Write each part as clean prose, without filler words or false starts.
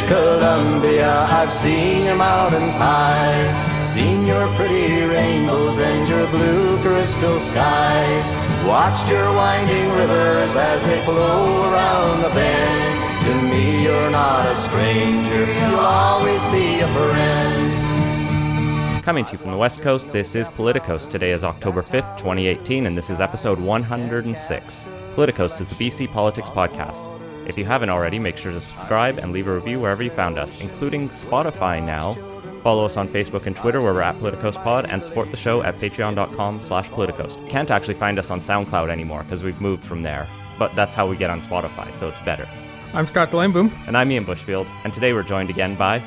Columbia, I've seen your mountains high, seen your pretty rainbows and your blue crystal skies, watched your winding rivers as they flow around the bend. To me you're not a stranger, you'll always be a friend. Coming to you from the West Coast, this is Politicos. Today is October 5th, 2018, and this is episode 106. Politicos is the BC Politics Podcast. If you haven't already, make sure to subscribe and leave a review wherever you found us, including Spotify now. Follow us on Facebook and Twitter where we're at PoliticosPod, and support the show at patreon.com/politicos. You can't actually find us on SoundCloud anymore because we've moved from there, but that's how we get on Spotify, so it's better. I'm Scott Delaneboom. And I'm Ian Bushfield, and today we're joined again by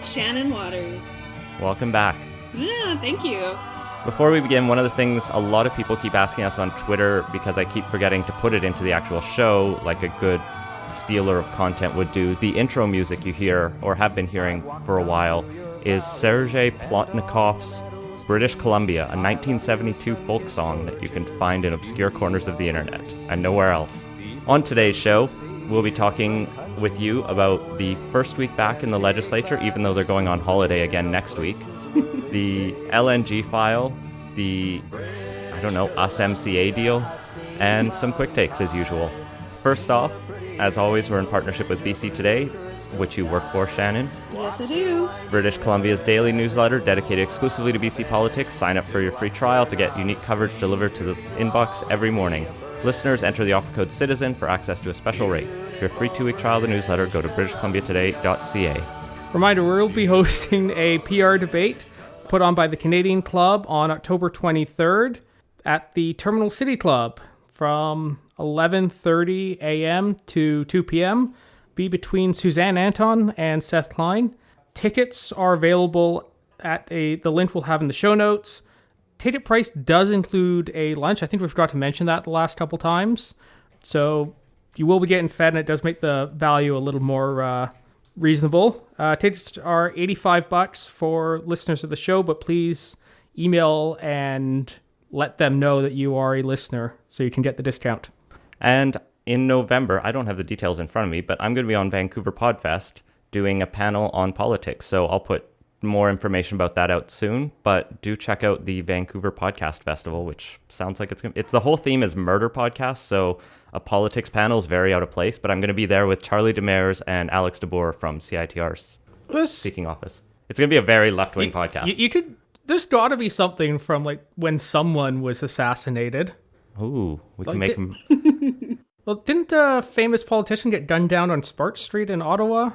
Shannon Waters. Welcome back. Yeah, thank you. Before we begin, one of the things a lot of people keep asking us on Twitter, because I keep forgetting to put it into the actual show like a good stealer of content would do, the intro music you hear, or have been hearing for a while, is Sergei Plotnikov's British Columbia, a 1972 folk song that you can find in obscure corners of the internet and nowhere else. On today's show, we'll be talking with you about the first week back in the legislature, even though they're going on holiday again next week, the LNG file, the, USMCA deal, and some quick takes as usual. First off, as always, we're in partnership with BC Today, which you work for, Shannon. Yes, I do. British Columbia's daily newsletter dedicated exclusively to BC politics. Sign up for your free trial to get unique coverage delivered to the inbox every morning. Listeners enter the offer code CITIZEN for access to a special rate. For your free 2-week trial of the newsletter, go to britishcolumbiatoday.ca. Reminder, we'll be hosting a PR debate put on by the Canadian Club on October 23rd at the Terminal City Club from 11:30 a.m. to 2 p.m. Be between Suzanne Anton and Seth Klein. Tickets are available at the link we'll have in the show notes. Ticket price does include a lunch. I think we forgot to mention that the last couple times. So you will be getting fed, and it does make the value a little more reasonable. Tickets are $85 for listeners of the show, but please email and let them know that you are a listener so you can get the discount. And in November, I don't have the details in front of me, but I'm going to be on Vancouver Podfest doing a panel on politics. So I'll put more information about that out soon, but do check out the Vancouver Podcast Festival, which sounds like it's the whole theme is murder podcasts. So a politics panel is very out of place, but I'm going to be there with Charlie Demers and Alex DeBoer from CITR's speaking office. It's going to be a very left-wing podcast. You could, there's got to be something from like when someone was assassinated. Ooh, we can make him. Well, didn't a famous politician get gunned down on Sparks Street in Ottawa?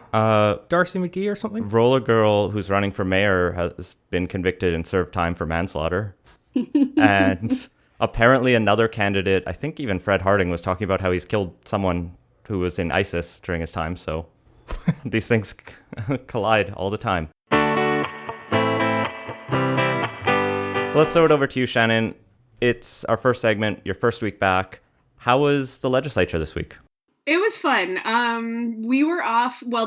Darcy McGee or something? Roller Girl, who's running for mayor, has been convicted and served time for manslaughter. And apparently another candidate, I think even Fred Harding, was talking about how he's killed someone who was in ISIS during his time. So these things collide all the time. Let's throw it over to you, Shannon. It's our first segment, your first week back. How was the legislature this week? It was fun. We were off. Well,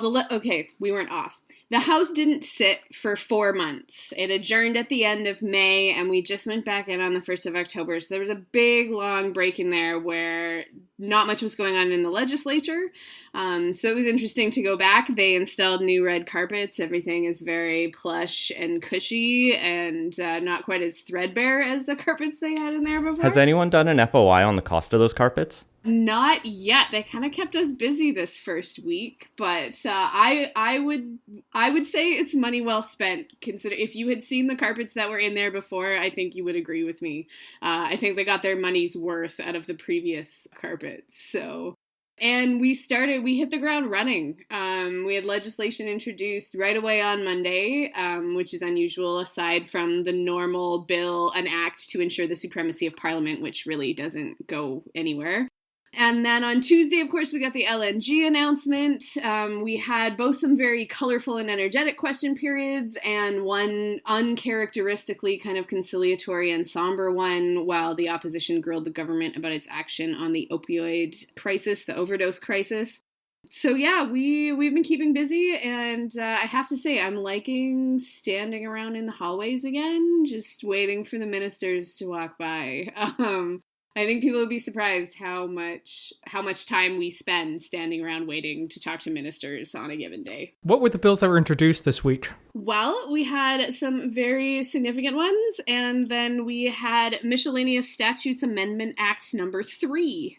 we weren't off. The House didn't sit for 4 months. It adjourned at the end of May, and we just went back in on the 1st of October. So there was a big, long break in there where not much was going on in the legislature. So it was interesting to go back. They installed new red carpets. Everything is very plush and cushy and not quite as threadbare as the carpets they had in there before. Has anyone done an FOI on the cost of those carpets? Not yet. They kind of kept us busy this first week, but I would say it's money well spent. Consider if you had seen the carpets that were in there before, I think you would agree with me. I think they got their money's worth out of the previous carpets. So, and we hit the ground running. We had legislation introduced right away on Monday, which is unusual aside from the normal bill, an act to ensure the supremacy of Parliament, which really doesn't go anywhere. And then on Tuesday, of course, we got the LNG announcement. We had both some very colorful and energetic question periods and one uncharacteristically kind of conciliatory and somber one while the opposition grilled the government about its action on the opioid crisis, the overdose crisis. So yeah, we've been keeping busy, and I have to say I'm liking standing around in the hallways again, just waiting for the ministers to walk by. I think people would be surprised how much time we spend standing around waiting to talk to ministers on a given day. What were the bills that were introduced this week? Well, we had some very significant ones, and then we had Miscellaneous Statutes Amendment Act number 3,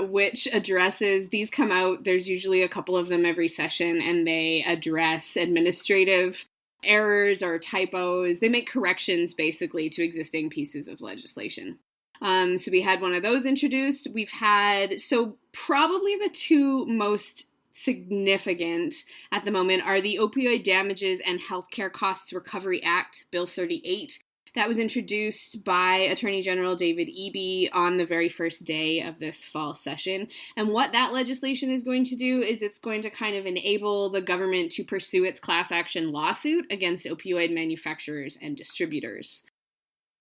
which addresses, these come out, there's usually a couple of them every session, and they address administrative errors or typos. They make corrections, basically, to existing pieces of legislation. So we had one of those introduced. We've had, so probably the two most significant at the moment are the Opioid Damages and Healthcare Costs Recovery Act, Bill 38. That was introduced by Attorney General David Eby on the very first day of this fall session. And what that legislation is going to do is it's going to kind of enable the government to pursue its class action lawsuit against opioid manufacturers and distributors.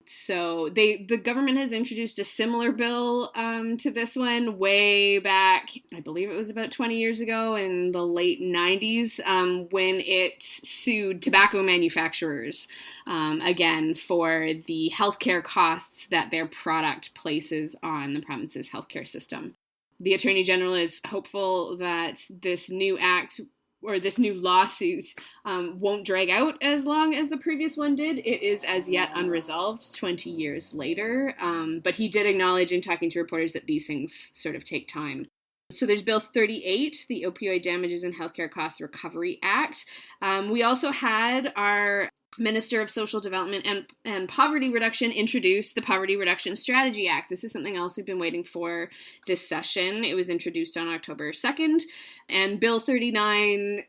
So the government has introduced a similar bill to this one way back, I believe it was about 20 years ago in the late 90s, when it sued tobacco manufacturers, again, for the healthcare costs that their product places on the province's healthcare system. The Attorney General is hopeful that this new act or this new lawsuit won't drag out as long as the previous one did. It is as yet unresolved 20 years later, but he did acknowledge in talking to reporters that these things sort of take time. So there's Bill 38, the Opioid Damages and Healthcare Costs Recovery Act. We also had our Minister of Social Development and Poverty Reduction introduced the Poverty Reduction Strategy Act. This is something else we've been waiting for this session. It was introduced on October 2nd. And Bill 39,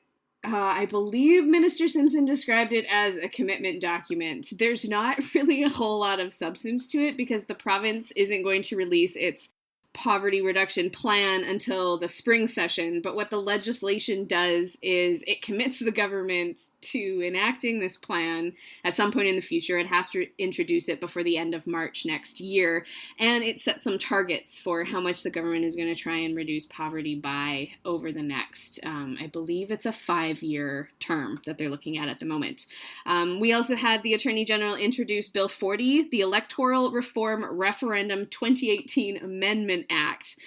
I believe Minister Simpson described it as a commitment document. There's not really a whole lot of substance to it because the province isn't going to release its poverty reduction plan until the spring session, but what the legislation does is it commits the government to enacting this plan at some point in the future. It has to introduce it before the end of March next year, and it sets some targets for how much the government is going to try and reduce poverty by over the next, I believe it's a 5-year term that they're looking at the moment. We also had the Attorney General introduce Bill 40, the Electoral Reform Referendum 2018 Amendment Act.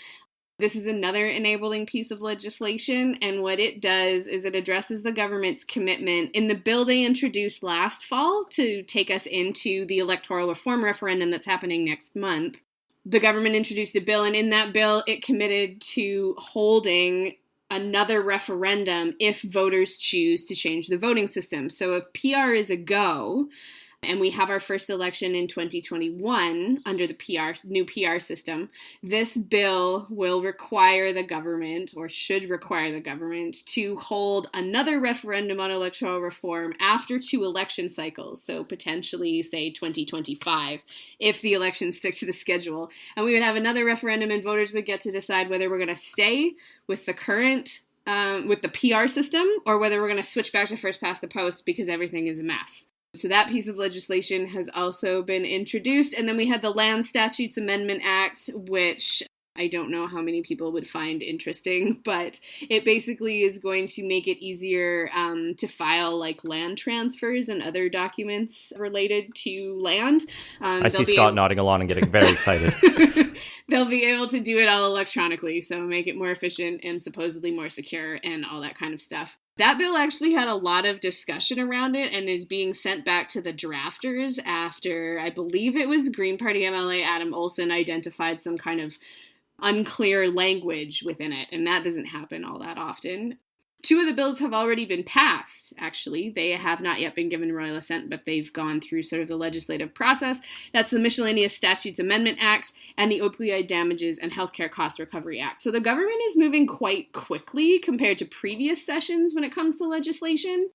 This is another enabling piece of legislation, and what it does is it addresses the government's commitment in the bill they introduced last fall to take us into the electoral reform referendum that's happening next month. The government introduced a bill, and in that bill, it committed to holding another referendum if voters choose to change the voting system. So if PR is a go, and we have our first election in 2021 under the new PR system, this bill will require the government, or should require the government, to hold another referendum on electoral reform after 2 election cycles, so potentially, say, 2025, if the elections stick to the schedule. And we would have another referendum, and voters would get to decide whether we're going to stay with the current with the PR system, or whether we're going to switch back to first past the post because everything is a mess. So that piece of legislation has also been introduced. And then we had the Land Statutes Amendment Act, which I don't know how many people would find interesting, but it basically is going to make it easier to file like land transfers and other documents related to land. I see Scott nodding along and getting very excited. They'll be able to do it all electronically, so make it more efficient and supposedly more secure and all that kind of stuff. That bill actually had a lot of discussion around it and is being sent back to the drafters after, I believe it was Green Party MLA Adam Olsen identified some kind of unclear language within it, and that doesn't happen all that often. 2 of the bills have already been passed, actually. They have not yet been given royal assent, but they've gone through sort of the legislative process. That's the Miscellaneous Statutes Amendment Act and the Opioid Damages and Healthcare Cost Recovery Act. So the government is moving quite quickly compared to previous sessions when it comes to legislation.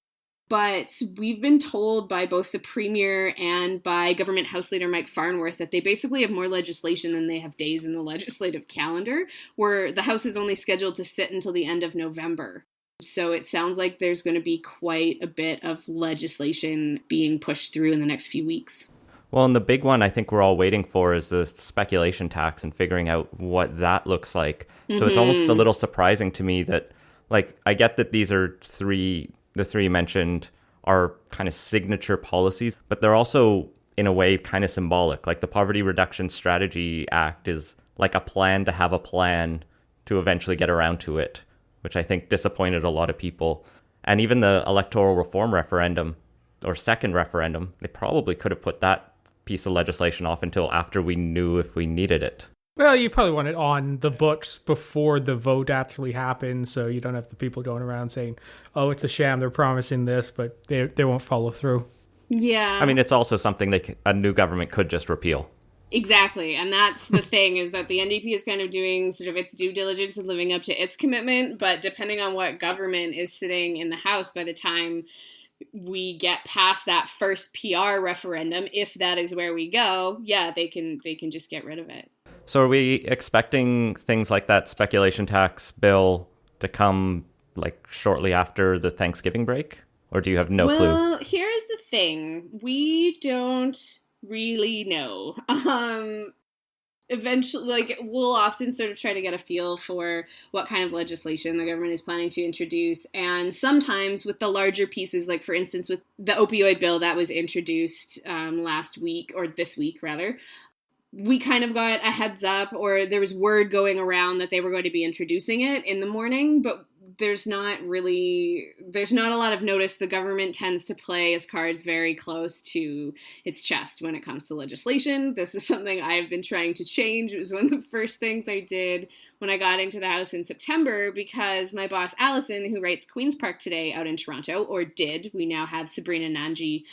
But we've been told by both the Premier and by Government House Leader Mike Farnworth that they basically have more legislation than they have days in the legislative calendar, where the House is only scheduled to sit until the end of November. So it sounds like there's going to be quite a bit of legislation being pushed through in the next few weeks. Well, and the big one I think we're all waiting for is the speculation tax and figuring out what that looks like. So it's almost a little surprising to me that, like, I get that these are the three mentioned are kind of signature policies, but they're also in a way kind of symbolic. Like the Poverty Reduction Strategy Act is like a plan to have a plan to eventually get around to it, which I think disappointed a lot of people. And even the electoral reform referendum or second referendum, they probably could have put that piece of legislation off until after we knew if we needed it. Well, you probably want it on the books before the vote actually happens, so you don't have the people going around saying, oh, it's a sham, they're promising this, but they won't follow through. Yeah. I mean, it's also something a new government could just repeal. Exactly. And that's the thing, is that the NDP is kind of doing sort of its due diligence and living up to its commitment. But depending on what government is sitting in the House by the time we get past that first PR referendum, if that is where we go, yeah, they can just get rid of it. So are we expecting things like that speculation tax bill to come like shortly after the Thanksgiving break? Or do you have no clue? Well, here's the thing. We don't really know. Eventually, like, we'll often sort of try to get a feel for what kind of legislation the government is planning to introduce. And sometimes with the larger pieces, like, for instance, with the opioid bill that was introduced last week, or this week, rather, we kind of got a heads up, or there was word going around that they were going to be introducing it in the morning, but there's not a lot of notice. The government tends to play its cards very close to its chest when it comes to legislation. This is something I've been trying to change. It was one of the first things I did when I got into the House in September, because my boss, Allison, who writes Queen's Park Today out in Toronto, or did, we now have Sabrina Nanji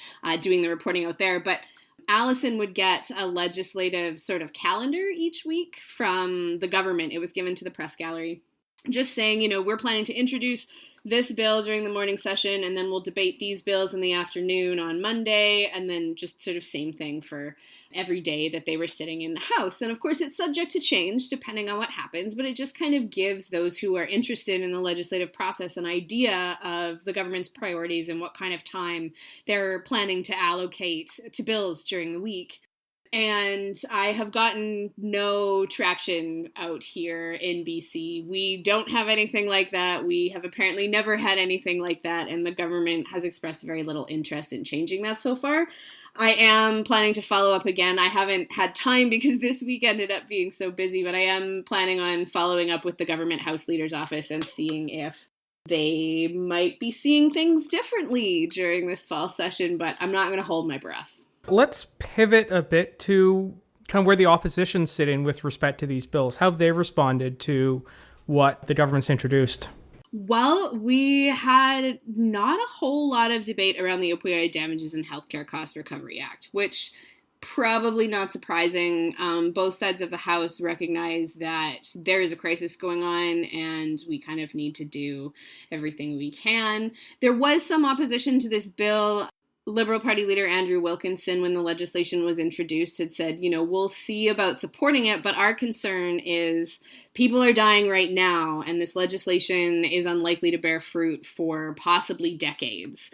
doing the reporting out there, but Allison would get a legislative sort of calendar each week from the government. It was given to the press gallery, just saying, we're planning to introduce this bill during the morning session, and then we'll debate these bills in the afternoon on Monday, and then just sort of same thing for every day that they were sitting in the House. And of course, it's subject to change depending on what happens, but it just kind of gives those who are interested in the legislative process an idea of the government's priorities and what kind of time they're planning to allocate to bills during the week. And I have gotten no traction out here in BC. We don't have anything like that. We have apparently never had anything like that, and the government has expressed very little interest in changing that so far. I am planning to follow up again. I haven't had time because this week ended up being so busy, but I am planning on following up with the government House Leader's office and seeing if they might be seeing things differently during this fall session, but I'm not going to hold my breath. Let's pivot a bit to kind of where the opposition's sitting with respect to these bills. How have they responded to what the government's introduced? Well, we had not a whole lot of debate around the Opioid Damages and Healthcare Cost Recovery Act, which probably not surprising. Both sides of the House recognize that there is a crisis going on and we kind of need to do everything we can. There was some opposition to this bill. Liberal Party leader Andrew Wilkinson, when the legislation was introduced, had said, we'll see about supporting it, but our concern is people are dying right now, and this legislation is unlikely to bear fruit for possibly decades.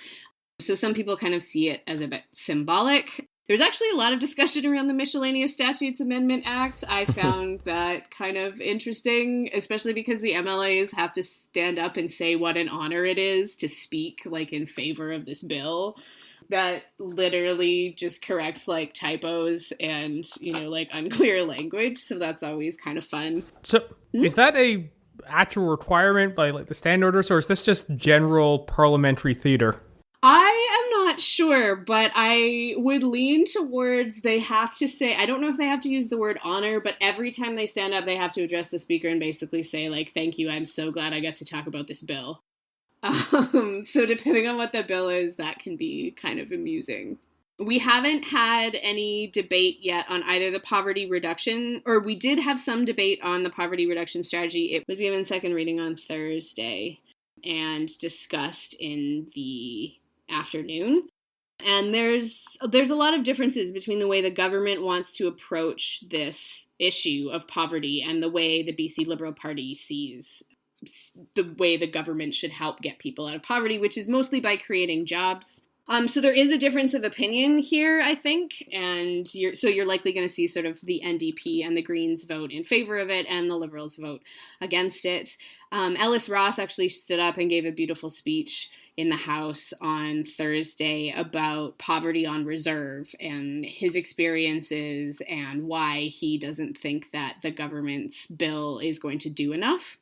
So some people kind of see it as a bit symbolic. There's actually a lot of discussion around the Miscellaneous Statutes Amendment Act. I found that kind of interesting, especially because the MLAs have to stand up and say what an honor it is to speak in favor of this bill. That literally just corrects typos and, unclear language. So that's always kind of fun. So is that a actual requirement by the stand orders, or is this just general parliamentary theater? I am not sure, but I would lean towards they have to say, I don't know if they have to use the word honor, but every time they stand up, they have to address the speaker and basically say, thank you, I'm so glad I got to talk about this bill. So depending on what the bill is, that can be kind of amusing. We haven't had any debate yet on either the poverty reduction, or we did have some debate on the poverty reduction strategy. It was given second reading on Thursday and discussed in the afternoon. And there's a lot of differences between the way the government wants to approach this issue of poverty and the way the BC Liberal Party sees the way the government should help get people out of poverty, which is mostly by creating jobs. So there is a difference of opinion here, I think, and you're likely going to see sort of the NDP and the Greens vote in favor of it and the Liberals vote against it. Ellis Ross actually stood up and gave a beautiful speech in the House on Thursday about poverty on reserve and his experiences and why he doesn't think that the government's bill is going to do enough.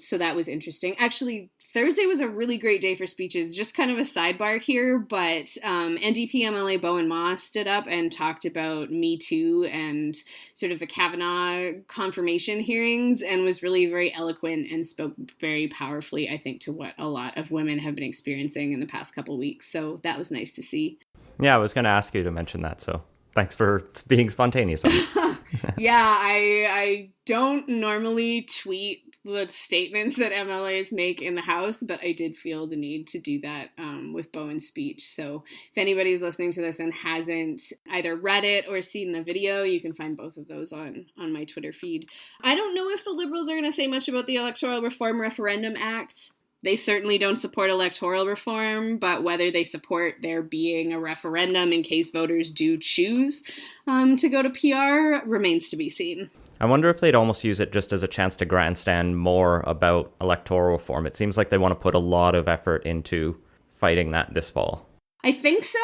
So that was interesting. Actually, Thursday was a really great day for speeches. Just kind of a sidebar here, but NDP MLA Bowen Ma stood up and talked about Me Too and sort of the Kavanaugh confirmation hearings and was really very eloquent and spoke very powerfully, I think, to what a lot of women have been experiencing in the past couple weeks. So that was nice to see. Yeah, I was going to ask you to mention that, so thanks for being spontaneous on it. Yeah, I don't normally tweet the statements that MLAs make in the House, but I did feel the need to do that with Bowen's speech. So if anybody's listening to this and hasn't either read it or seen the video, you can find both of those on my Twitter feed. I don't know if the Liberals are going to say much about the Electoral Reform Referendum Act. They certainly don't support electoral reform, but whether they support there being a referendum in case voters do choose to go to PR remains to be seen. I wonder if they'd almost use it just as a chance to grandstand more about electoral reform. It seems like they want to put a lot of effort into fighting that this fall. I think so.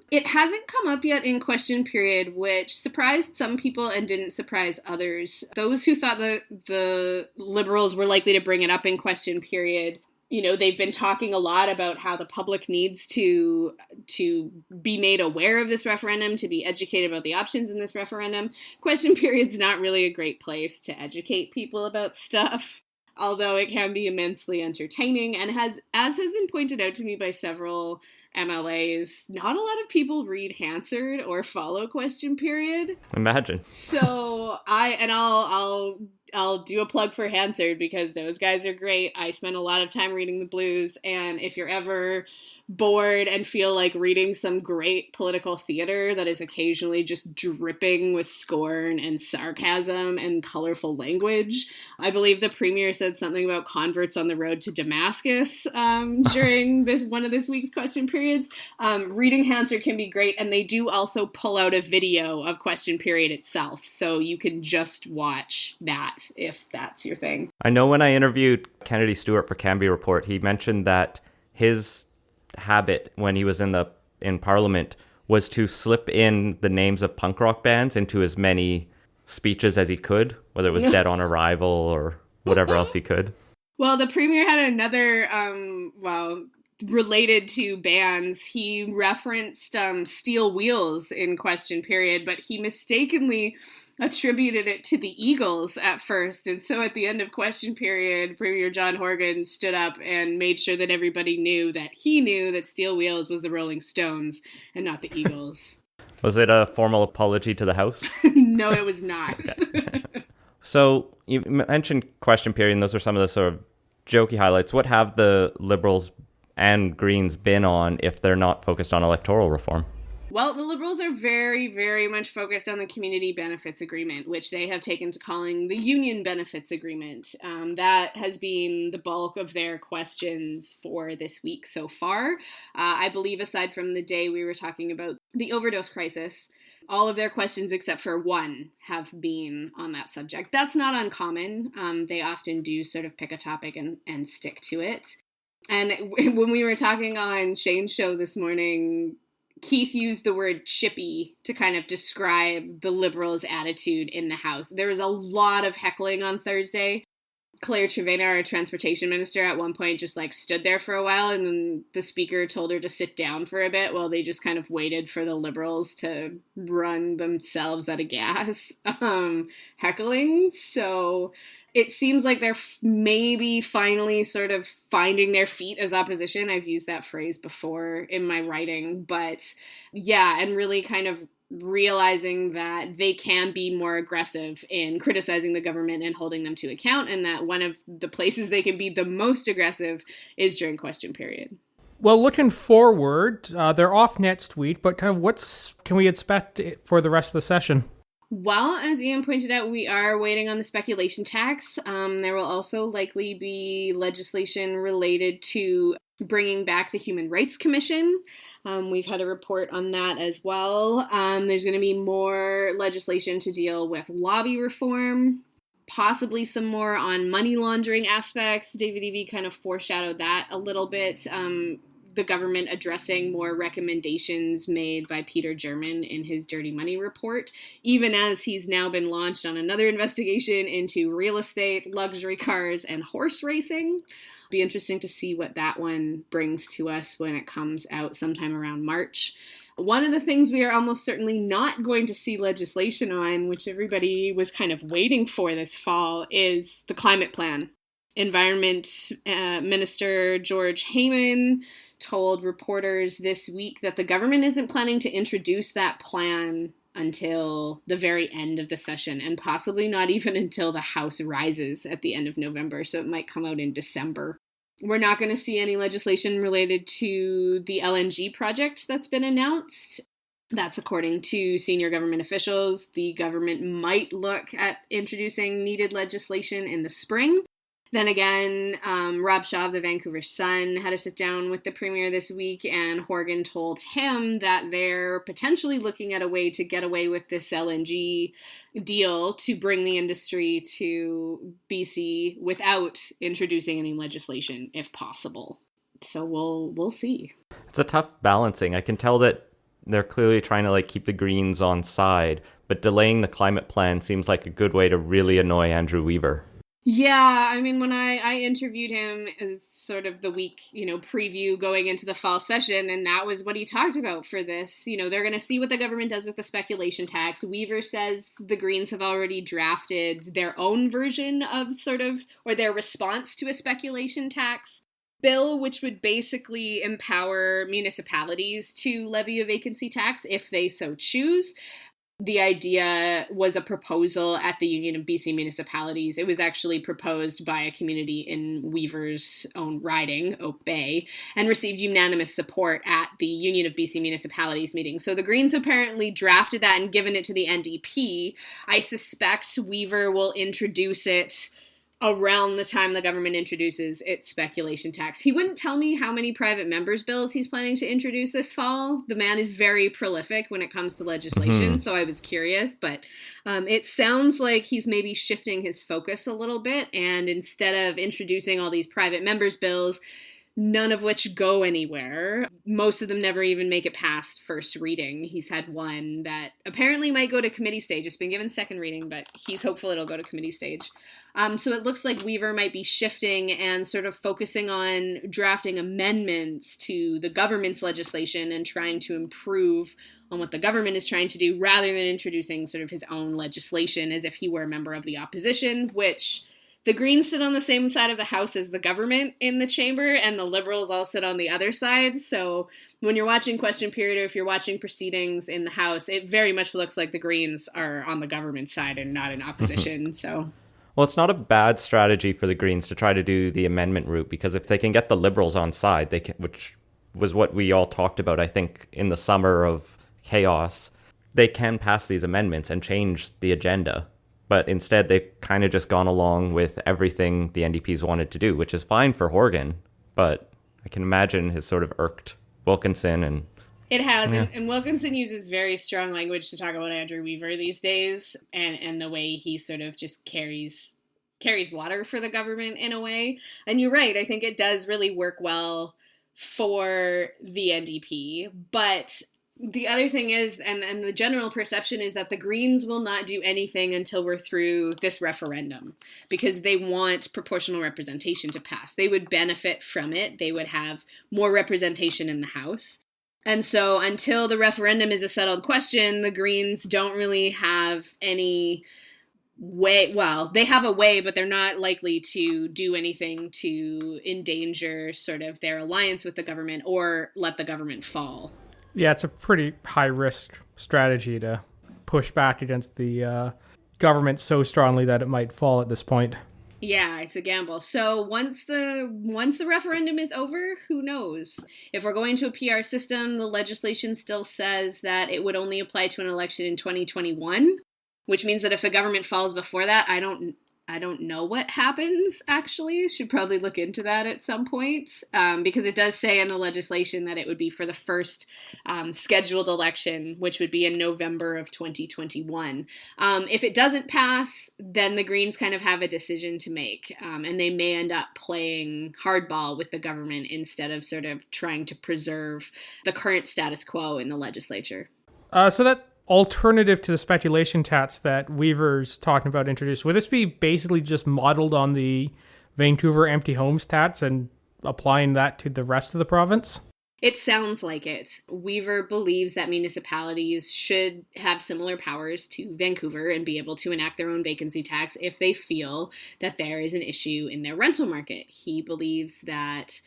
It hasn't come up yet in question period, which surprised some people and didn't surprise others. Those who thought the Liberals were likely to bring it up in question period, you know, they've been talking a lot about how the public needs to be made aware of this referendum, to be educated about the options in this referendum. Question period's not really a great place to educate people about stuff, although it can be immensely entertaining and as has been pointed out to me by several MLAs, not a lot of people read Hansard or follow question period. Imagine. So I'll do a plug for Hansard because those guys are great. I spend a lot of time reading the Blues, and if you're ever bored and feel like reading some great political theater that is occasionally just dripping with scorn and sarcasm and colorful language, I believe the premier said something about converts on the road to Damascus during one of this week's question periods. Reading Hansard can be great, and they do also pull out a video of question period itself, so you can just watch that if that's your thing. I know when I interviewed Kennedy Stewart for Canby Report, he mentioned that his habit when he was in Parliament was to slip in the names of punk rock bands into as many speeches as he could, whether it was Dead on Arrival or whatever else he could. Well, the premier had another, related to bands, he referenced Steel Wheels in question period, but he mistakenly attributed it to the Eagles at first. And so at the end of question period, Premier John Horgan stood up and made sure that everybody knew that he knew that Steel Wheels was the Rolling Stones and not the Eagles. Was it a formal apology to the House? No, it was not. So you mentioned question period, and those are some of the sort of jokey highlights. What have the Liberals and Greens been on if they're not focused on electoral reform? Well, the Liberals are very, very much focused on the Community Benefits Agreement, which they have taken to calling the Union Benefits Agreement. That has been the bulk of their questions for this week so far. I believe aside from the day we were talking about the overdose crisis, all of their questions except for one have been on that subject. That's not uncommon. They often do sort of pick a topic and stick to it. And when we were talking on Shane's show this morning, Keith used the word chippy to kind of describe the Liberals' attitude in the House. There was a lot of heckling on Thursday. Claire Trevena, our transportation minister, at one point just stood there for a while, and then the speaker told her to sit down for a bit while they just kind of waited for the Liberals to run themselves out of gas heckling. So it seems like they're maybe finally sort of finding their feet as opposition. I've used that phrase before in my writing, but yeah, and really kind of realizing that they can be more aggressive in criticizing the government and holding them to account, and that one of the places they can be the most aggressive is during question period. Well, looking forward, they're off next week, but kind of what can we expect for the rest of the session? Well, as Ian pointed out, we are waiting on the speculation tax. There will also likely be legislation related to bringing back the Human Rights Commission. We've had a report on that as well. There's going to be more legislation to deal with lobby reform, possibly some more on money laundering aspects. David Evie kind of foreshadowed that a little bit the government addressing more recommendations made by Peter German in his Dirty Money report, even as he's now been launched on another investigation into real estate, luxury cars, and horse racing. Be interesting to see what that one brings to us when it comes out sometime around March. One of the things we are almost certainly not going to see legislation on, which everybody was kind of waiting for this fall, is the climate plan. Environment Minister George Heyman told reporters this week that the government isn't planning to introduce that plan until the very end of the session, and possibly not even until the House rises at the end of November, so it might come out in December. We're not going to see any legislation related to the LNG project that's been announced. That's according to senior government officials. The government might look at introducing needed legislation in the spring. Then again, Rob Shaw of the Vancouver Sun had a sit down with the premier this week, and Horgan told him that they're potentially looking at a way to get away with this LNG deal to bring the industry to BC without introducing any legislation, if possible. So we'll see. It's a tough balancing. I can tell that they're clearly trying to keep the Greens on side, but delaying the climate plan seems like a good way to really annoy Andrew Weaver. Yeah, I mean, when I interviewed him as sort of the week, preview going into the fall session, and that was what he talked about for this. They're going to see what the government does with the speculation tax. Weaver says the Greens have already drafted their own version of or their response to a speculation tax bill, which would basically empower municipalities to levy a vacancy tax if they so choose. The idea was a proposal at the Union of BC Municipalities. It was actually proposed by a community in Weaver's own riding, Oak Bay, and received unanimous support at the Union of BC Municipalities meeting. So the Greens apparently drafted that and given it to the NDP. I suspect Weaver will introduce it around the time the government introduces its speculation tax. He wouldn't tell me how many private members' bills he's planning to introduce this fall. The man is very prolific when it comes to legislation, so I was curious, but it sounds like he's maybe shifting his focus a little bit, and instead of introducing all these private members' bills, none of which go anywhere. Most of them never even make it past first reading. He's had one that apparently might go to committee stage. It's been given second reading, but he's hopeful it'll go to committee stage. So it looks like Weaver might be shifting and sort of focusing on drafting amendments to the government's legislation and trying to improve on what the government is trying to do rather than introducing sort of his own legislation as if he were a member of the opposition, which the Greens sit on the same side of the House as the government in the chamber, and the Liberals all sit on the other side. So when you're watching question period or if you're watching proceedings in the House, it very much looks like the Greens are on the government side and not in opposition. So, well, it's not a bad strategy for the Greens to try to do the amendment route, because if they can get the Liberals on side, they can, which was what we all talked about, I think, in the summer of chaos, they can pass these amendments and change the agenda. But instead, they've kind of just gone along with everything the NDPs wanted to do, which is fine for Horgan. But I can imagine has sort of irked Wilkinson. And it has. Yeah. And Wilkinson uses very strong language to talk about Andrew Weaver these days, and the way he sort of just carries water for the government in a way. And you're right. I think it does really work well for the NDP. But the other thing is, and the general perception is that the Greens will not do anything until we're through this referendum because they want proportional representation to pass. They would benefit from it. They would have more representation in the House. And so until the referendum is a settled question, the Greens don't really have any way. Well, they have a way, but they're not likely to do anything to endanger sort of their alliance with the government or let the government fall. Yeah, it's a pretty high-risk strategy to push back against the government so strongly that it might fall at this point. Yeah, it's a gamble. So once the referendum is over, who knows? If we're going to a PR system, the legislation still says that it would only apply to an election in 2021, which means that if the government falls before that, I don't don't know what happens, actually. Should probably look into that at some point, because it does say in the legislation that it would be for the first scheduled election, which would be in November of 2021. If it doesn't pass, then the Greens kind of have a decision to make, and they may end up playing hardball with the government instead of sort of trying to preserve the current status quo in the legislature. So that alternative to the speculation tax that Weaver's talking about introduced, would this be basically just modeled on the Vancouver empty homes tax and applying that to the rest of the province? It sounds like it. Weaver believes that municipalities should have similar powers to Vancouver and be able to enact their own vacancy tax if they feel that there is an issue in their rental market. He believes that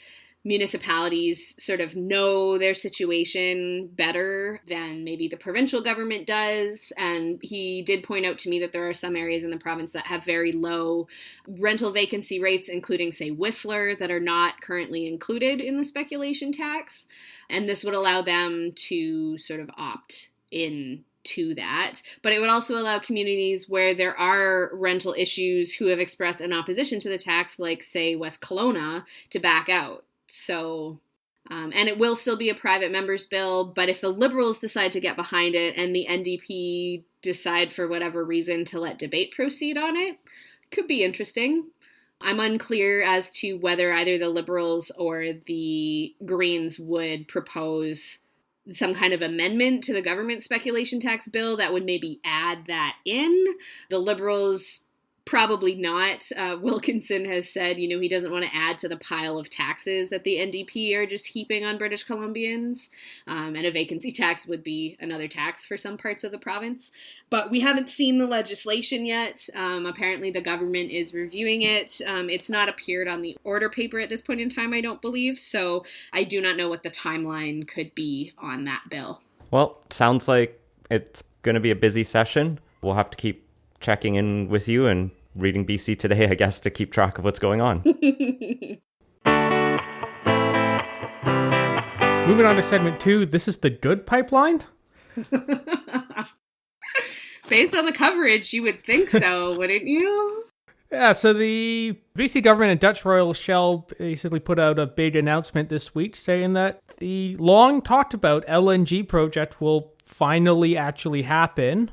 municipalities sort of know their situation better than maybe the provincial government does. And he did point out to me that there are some areas in the province that have very low rental vacancy rates, including, say, Whistler, that are not currently included in the speculation tax. And this would allow them to sort of opt in to that. But it would also allow communities where there are rental issues who have expressed an opposition to the tax, like, say, West Kelowna, to back out. So, and it will still be a private member's bill, but if the Liberals decide to get behind it and the NDP decide for whatever reason to let debate proceed on it, could be interesting. I'm unclear as to whether either the Liberals or the Greens would propose some kind of amendment to the government speculation tax bill that would maybe add that in. The Liberals, probably not. Wilkinson has said, he doesn't want to add to the pile of taxes that the NDP are just heaping on British Columbians. And a vacancy tax would be another tax for some parts of the province. But we haven't seen the legislation yet. Apparently the government is reviewing it. It's not appeared on the order paper at this point in time, I don't believe. So I do not know what the timeline could be on that bill. Well, sounds like it's going to be a busy session. We'll have to keep checking in with you and reading BC Today, I guess, to keep track of what's going on. Moving on to segment 2, this is the good pipeline? Based on the coverage, you would think so, wouldn't you? Yeah, so the BC government and Dutch Royal Shell basically put out a big announcement this week saying that the long talked about LNG project will finally actually happen.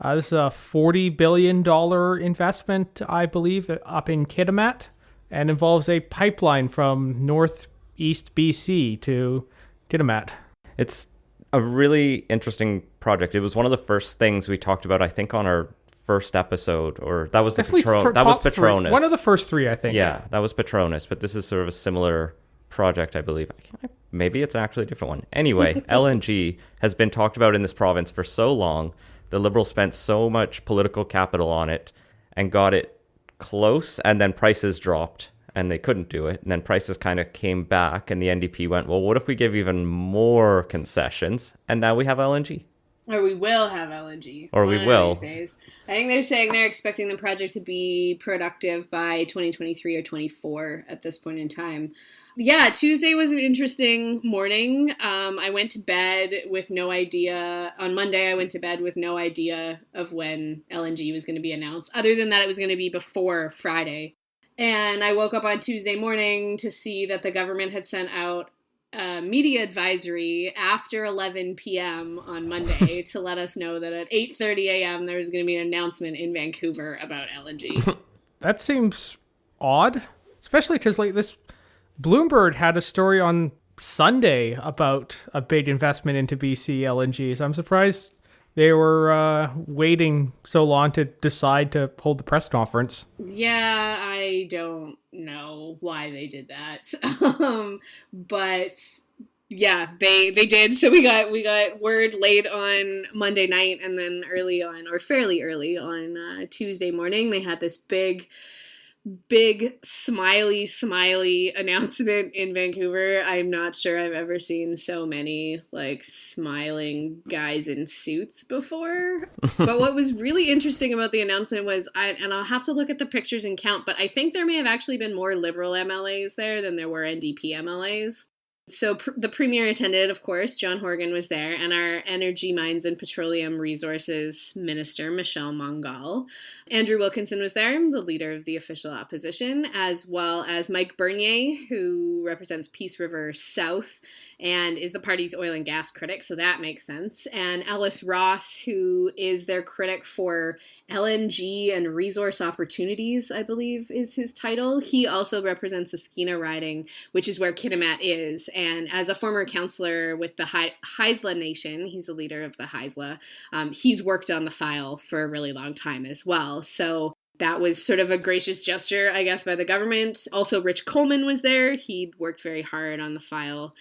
This is a $40 billion investment, I believe, up in Kitimat, and involves a pipeline from northeast BC to Kitimat. It's a really interesting project. It was one of the first things we talked about, I think, on our first episode, or that was that was Petronas. One of the first three, I think. Yeah, that was Petronas, but this is sort of a similar project, I believe. Maybe it's actually a different one. Anyway, LNG has been talked about in this province for so long. The Liberals spent so much political capital on it and got it close, and then prices dropped and they couldn't do it. And then prices kind of came back and the NDP went, well, what if we give even more concessions? And now we have LNG. Or we will have LNG. Or we will. These days. I think they're saying they're expecting the project to be productive by 2023 or 24 at this point in time. Yeah, Tuesday was an interesting morning. I went to bed with no idea. On Monday, I went to bed with no idea of when LNG was going to be announced, other than that it was going to be before Friday. And I woke up on Tuesday morning to see that the government had sent out a media advisory after 11 p.m. on Monday to let us know that at 8:30 a.m. there was going to be an announcement in Vancouver about LNG. That seems odd, especially because this Bloomberg had a story on Sunday about a big investment into BC LNG. So I'm surprised they were waiting so long to decide to hold the press conference. Yeah, I don't know why they did that. But yeah, they did. So we got word late on Monday night, and then fairly early on Tuesday morning, they had this big smiley announcement in Vancouver. I'm not sure I've ever seen so many smiling guys in suits before. But what was really interesting about the announcement was, and I'll have to look at the pictures and count, but I think there may have actually been more Liberal MLAs there than there were NDP MLAs. So the premier attended, of course. John Horgan was there, and our Energy, Mines, and Petroleum Resources Minister, Michelle Mongal. Andrew Wilkinson was there, the leader of the official opposition, as well as Mike Bernier, who represents Peace River South and is the party's oil and gas critic, so that makes sense. And Ellis Ross, who is their critic for LNG and resource opportunities, I believe is his title. He also represents the Skeena riding, which is where Kitimat is. And as a former counselor with the Haisla Nation, he's a leader of the Haisla, he's worked on the file for a really long time as well. So that was sort of a gracious gesture, I guess, by the government. Also, Rich Coleman was there. He'd worked very hard on the file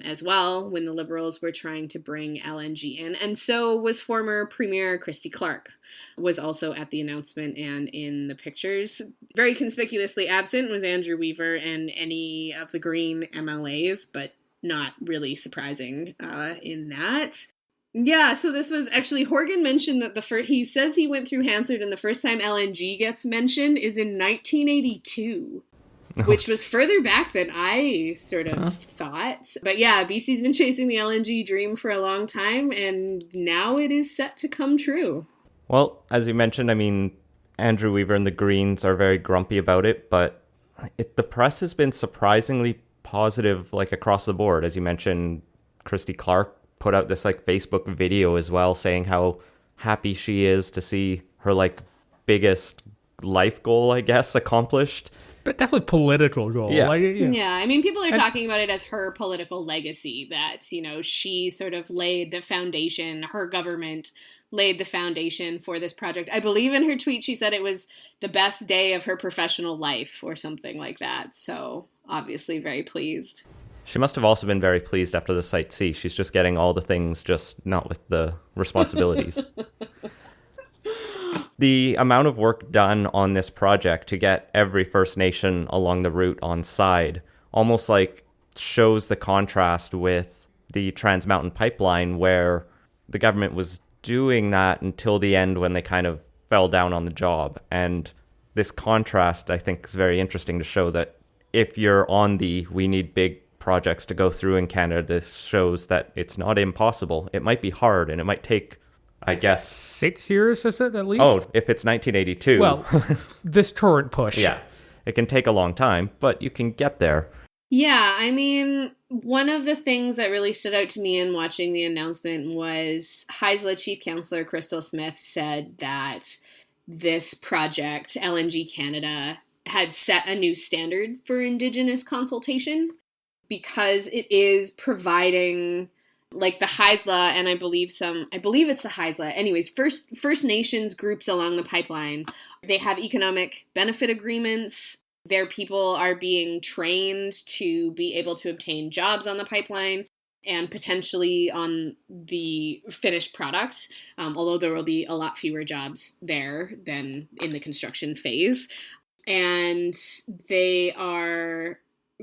as well when the Liberals were trying to bring LNG in. And so was former Premier Christy Clark, was also at the announcement and in the pictures. Very conspicuously absent was Andrew Weaver and any of the Green MLAs, but not really surprising in that. Yeah, so this was actually, Horgan mentioned that he says he went through Hansard and the first time LNG gets mentioned is in 1982, which was further back than I sort of thought. But yeah, BC's been chasing the LNG dream for a long time, and now it is set to come true. Well, as you mentioned, I mean, Andrew Weaver and the Greens are very grumpy about it, but the press has been surprisingly positive, like across the board. As you mentioned, Christy Clark put out this like Facebook video as well saying how happy she is to see her like biggest life goal, I guess, accomplished. But definitely political goal. Yeah. Yeah, I mean, people are talking about it as her political legacy, that, you know, she sort of laid the foundation, her government laid the foundation for this project. I believe in her tweet she said it was the best day of her professional life or something like that. So obviously very pleased. She must have also been very pleased after the Site C. She's just getting all the things, just not with the responsibilities. The amount of work done on this project to get every First Nation along the route on side almost like shows the contrast with the Trans Mountain Pipeline, where the government was doing that until the end when they kind of fell down on the job. And this contrast, I think, is very interesting to show that if you're on we need big projects to go through in Canada, this shows that it's not impossible. It might be hard and it might take, I guess, 6 years, is it, at least? Oh, if it's 1982. Well, this current push. Yeah, it can take a long time, but you can get there. Yeah, I mean, one of the things that really stood out to me in watching the announcement was Haisla Chief Councillor Crystal Smith said that this project, LNG Canada, had set a new standard for Indigenous consultation, because it is providing, like, the Haisla, and I believe it's the Haisla. Anyways, First Nations groups along the pipeline, they have economic benefit agreements. Their people are being trained to be able to obtain jobs on the pipeline and potentially on the finished product, although there will be a lot fewer jobs there than in the construction phase. And they are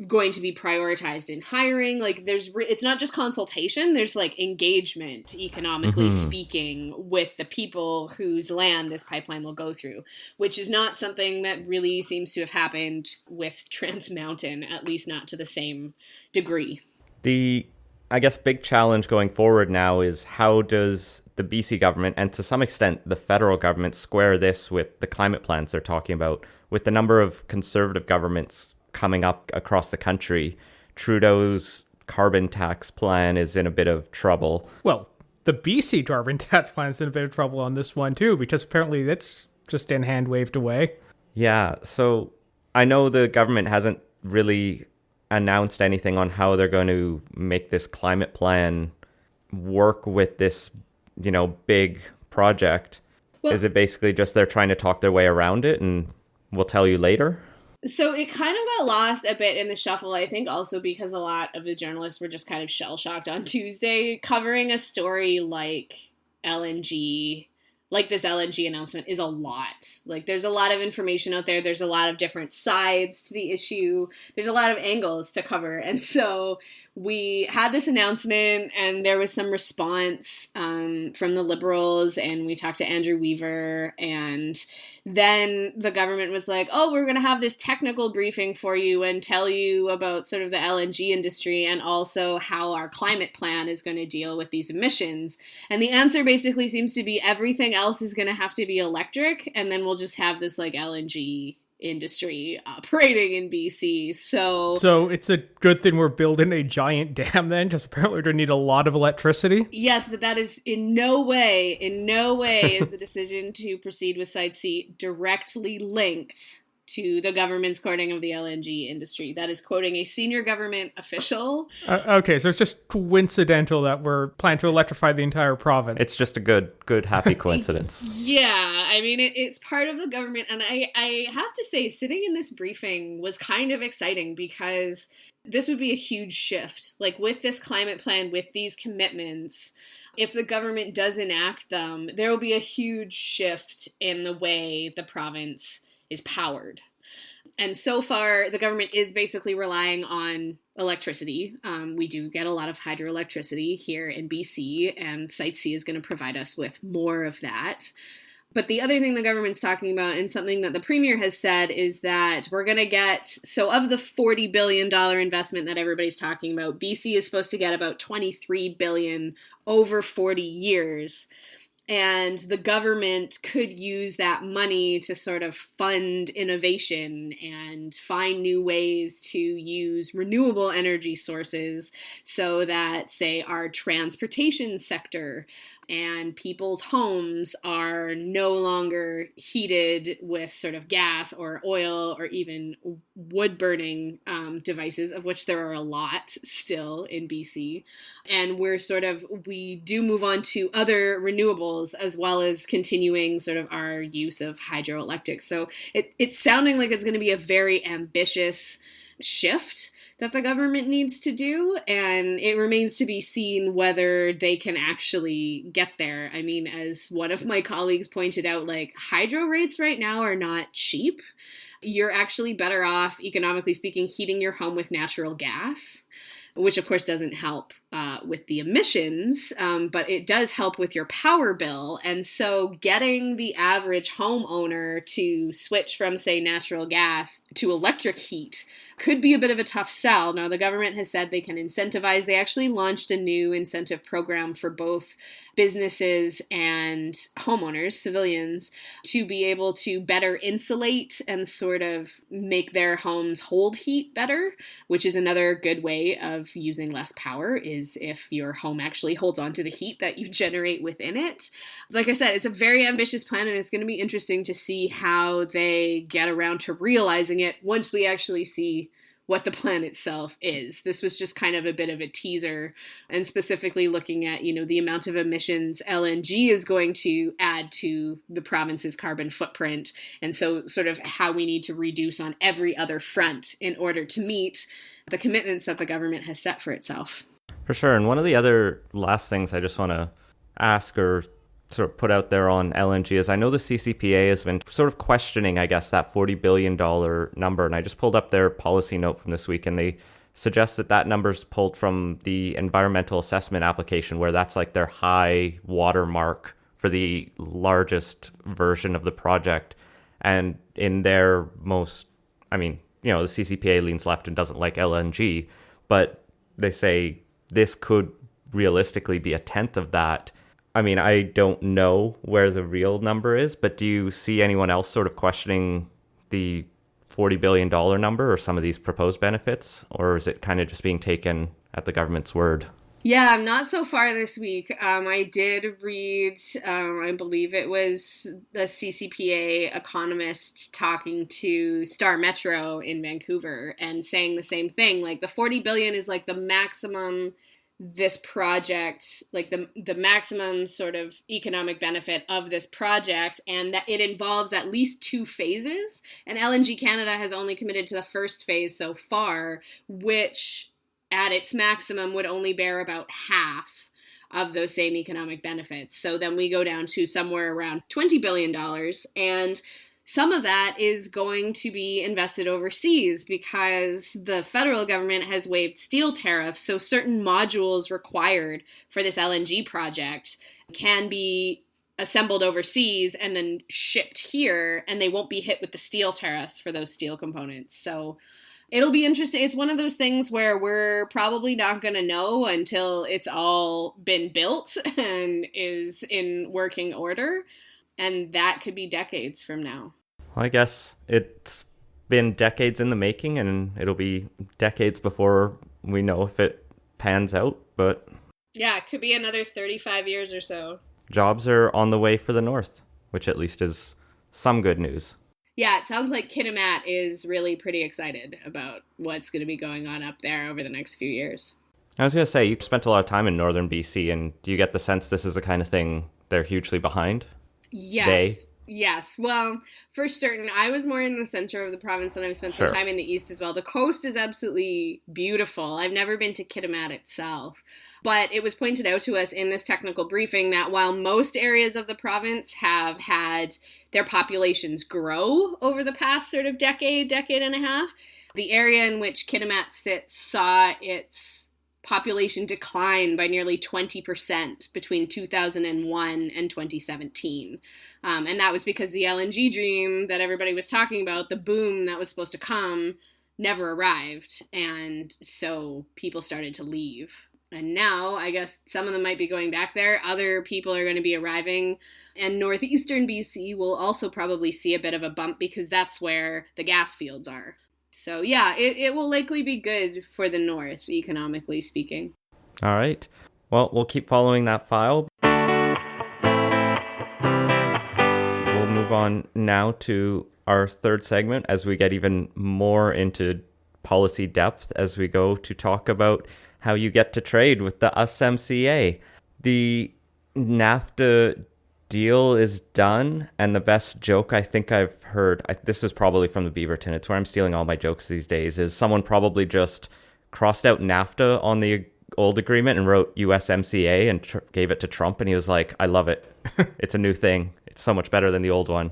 going to be prioritized in hiring. Like, it's not just consultation, there's like engagement, economically speaking, with the people whose land this pipeline will go through, which is not something that really seems to have happened with Trans Mountain, at least not to the same degree. The, I guess, big challenge going forward now is how does the BC government, and to some extent the federal government, square this with the climate plans they're talking about, with the number of conservative governments coming up across the country. Trudeau's carbon tax plan is in a bit of trouble. Well, the BC carbon tax plan is in a bit of trouble on this one too, because apparently that's just in hand waved away. Yeah, so I know the government hasn't really announced anything on how they're going to make this climate plan work with this, you know, big project. Well, is it basically just they're trying to talk their way around it and we'll tell you later? So it kind of got lost a bit in the shuffle, I think, also because a lot of the journalists were just kind of shell-shocked on Tuesday. Covering a story like LNG, like this LNG announcement, is a lot. Like, there's a lot of information out there. There's a lot of different sides to the issue. There's a lot of angles to cover. And so we had this announcement, and there was some response from the Liberals, and we talked to Andrew Weaver, and Then the government was like, oh, we're going to have this technical briefing for you and tell you about sort of the LNG industry and also how our climate plan is going to deal with these emissions. And the answer basically seems to be everything else is going to have to be electric, and then we'll just have this like LNG industry operating in BC. So it's a good thing we're building a giant dam then, because apparently we're going to need a lot of electricity. Yes, but that is in no way is the decision to proceed with Site C directly linked to the government's courting of the LNG industry. That is quoting a senior government official. Okay, so it's just coincidental that we're planning to electrify the entire province. It's just a good, happy coincidence. Yeah, I mean, it's part of the government. And I have to say, sitting in this briefing was kind of exciting because this would be a huge shift. Like with this climate plan, with these commitments, if the government does enact them, there will be a huge shift in the way the province is powered. And so far, the government is basically relying on electricity. We do get a lot of hydroelectricity here in BC, and Site C is going to provide us with more of that. But the other thing the government's talking about, and something that the premier has said, is that we're going to get, so of the $40 billion investment that everybody's talking about, BC is supposed to get about $23 billion over 40 years. And the government could use that money to sort of fund innovation and find new ways to use renewable energy sources so that, say, our transportation sector and people's homes are no longer heated with sort of gas or oil or even wood burning devices, of which there are a lot still in BC. And we do move on to other renewables as well as continuing sort of our use of hydroelectric. So it's sounding like it's going to be a very ambitious shift that the government needs to do, and it remains to be seen whether they can actually get there. I mean, as one of my colleagues pointed out, like, hydro rates right now are not cheap. You're actually better off, economically speaking, heating your home with natural gas, which of course doesn't help with the emissions, but it does help with your power bill. And so getting the average homeowner to switch from, say, natural gas to electric heat could be a bit of a tough sell. Now, the government has said they can incentivize. They actually launched a new incentive program for both businesses and homeowners, civilians, to be able to better insulate and sort of make their homes hold heat better, which is another good way of using less power, is if your home actually holds on to the heat that you generate within it. Like I said, it's a very ambitious plan, and it's going to be interesting to see how they get around to realizing it once we actually see what the plan itself is. This was just kind of a bit of a teaser, and specifically looking at, the amount of emissions LNG is going to add to the province's carbon footprint, and so sort of how we need to reduce on every other front in order to meet the commitments that the government has set for itself. For sure. And one of the other last things I just want to ask or sort of put out there on LNG is I know the CCPA has been sort of questioning, I guess, that $40 billion number. And I just pulled up their policy note from this week, and they suggest that number's pulled from the environmental assessment application, where that's like their high watermark for the largest version of the project. And in their most, the CCPA leans left and doesn't like LNG, but they say this could realistically be a tenth of that. I mean, I don't know where the real number is, but do you see anyone else sort of questioning the $40 billion number or some of these proposed benefits? Or is it kind of just being taken at the government's word? Yeah, not so far this week. I did read, I believe it was the CCPA economist talking to Star Metro in Vancouver and saying the same thing. Like, the $40 billion is like the maximum this project, like the maximum sort of economic benefit of this project, and that it involves at least 2 phases. And LNG Canada has only committed to the first phase so far, which at its maximum would only bear about half of those same economic benefits. So then we go down to somewhere around $20 billion, and some of that is going to be invested overseas because the federal government has waived steel tariffs. So certain modules required for this LNG project can be assembled overseas and then shipped here, and they won't be hit with the steel tariffs for those steel components. So it'll be interesting. It's one of those things where we're probably not going to know until it's all been built and is in working order. And that could be decades from now. Well, I guess it's been decades in the making, and it'll be decades before we know if it pans out. But yeah, it could be another 35 years or so. Jobs are on the way for the North, which at least is some good news. Yeah, it sounds like Kitimat is really pretty excited about what's going to be going on up there over the next few years. I was going to say, you spent a lot of time in northern BC, and do you get the sense this is the kind of thing they're hugely behind? Yes. Yes. Well, for certain. I was more in the center of the province, and I've spent some time in the east as well. The coast is absolutely beautiful. I've never been to Kitimat itself. But it was pointed out to us in this technical briefing that while most areas of the province have had their populations grow over the past sort of decade and a half, the area in which Kitimat sits saw its population decline by nearly 20% between 2001 and 2017. And that was because the LNG dream that everybody was talking about, the boom that was supposed to come, never arrived. And so people started to leave. And now, I guess some of them might be going back there. Other people are going to be arriving. And northeastern BC will also probably see a bit of a bump because that's where the gas fields are. So yeah, it will likely be good for the North, economically speaking. All right. Well, we'll keep following that file. We'll move on now to our third segment as we get even more into policy depth as we go to talk about how you get to trade with the USMCA. The NAFTA deal is done, and the best joke I think I've heard, this is probably from the Beaverton, it's where I'm stealing all my jokes these days, is someone probably just crossed out NAFTA on the old agreement and wrote USMCA and gave it to Trump, and he was like, I love it. It's a new thing. It's so much better than the old one.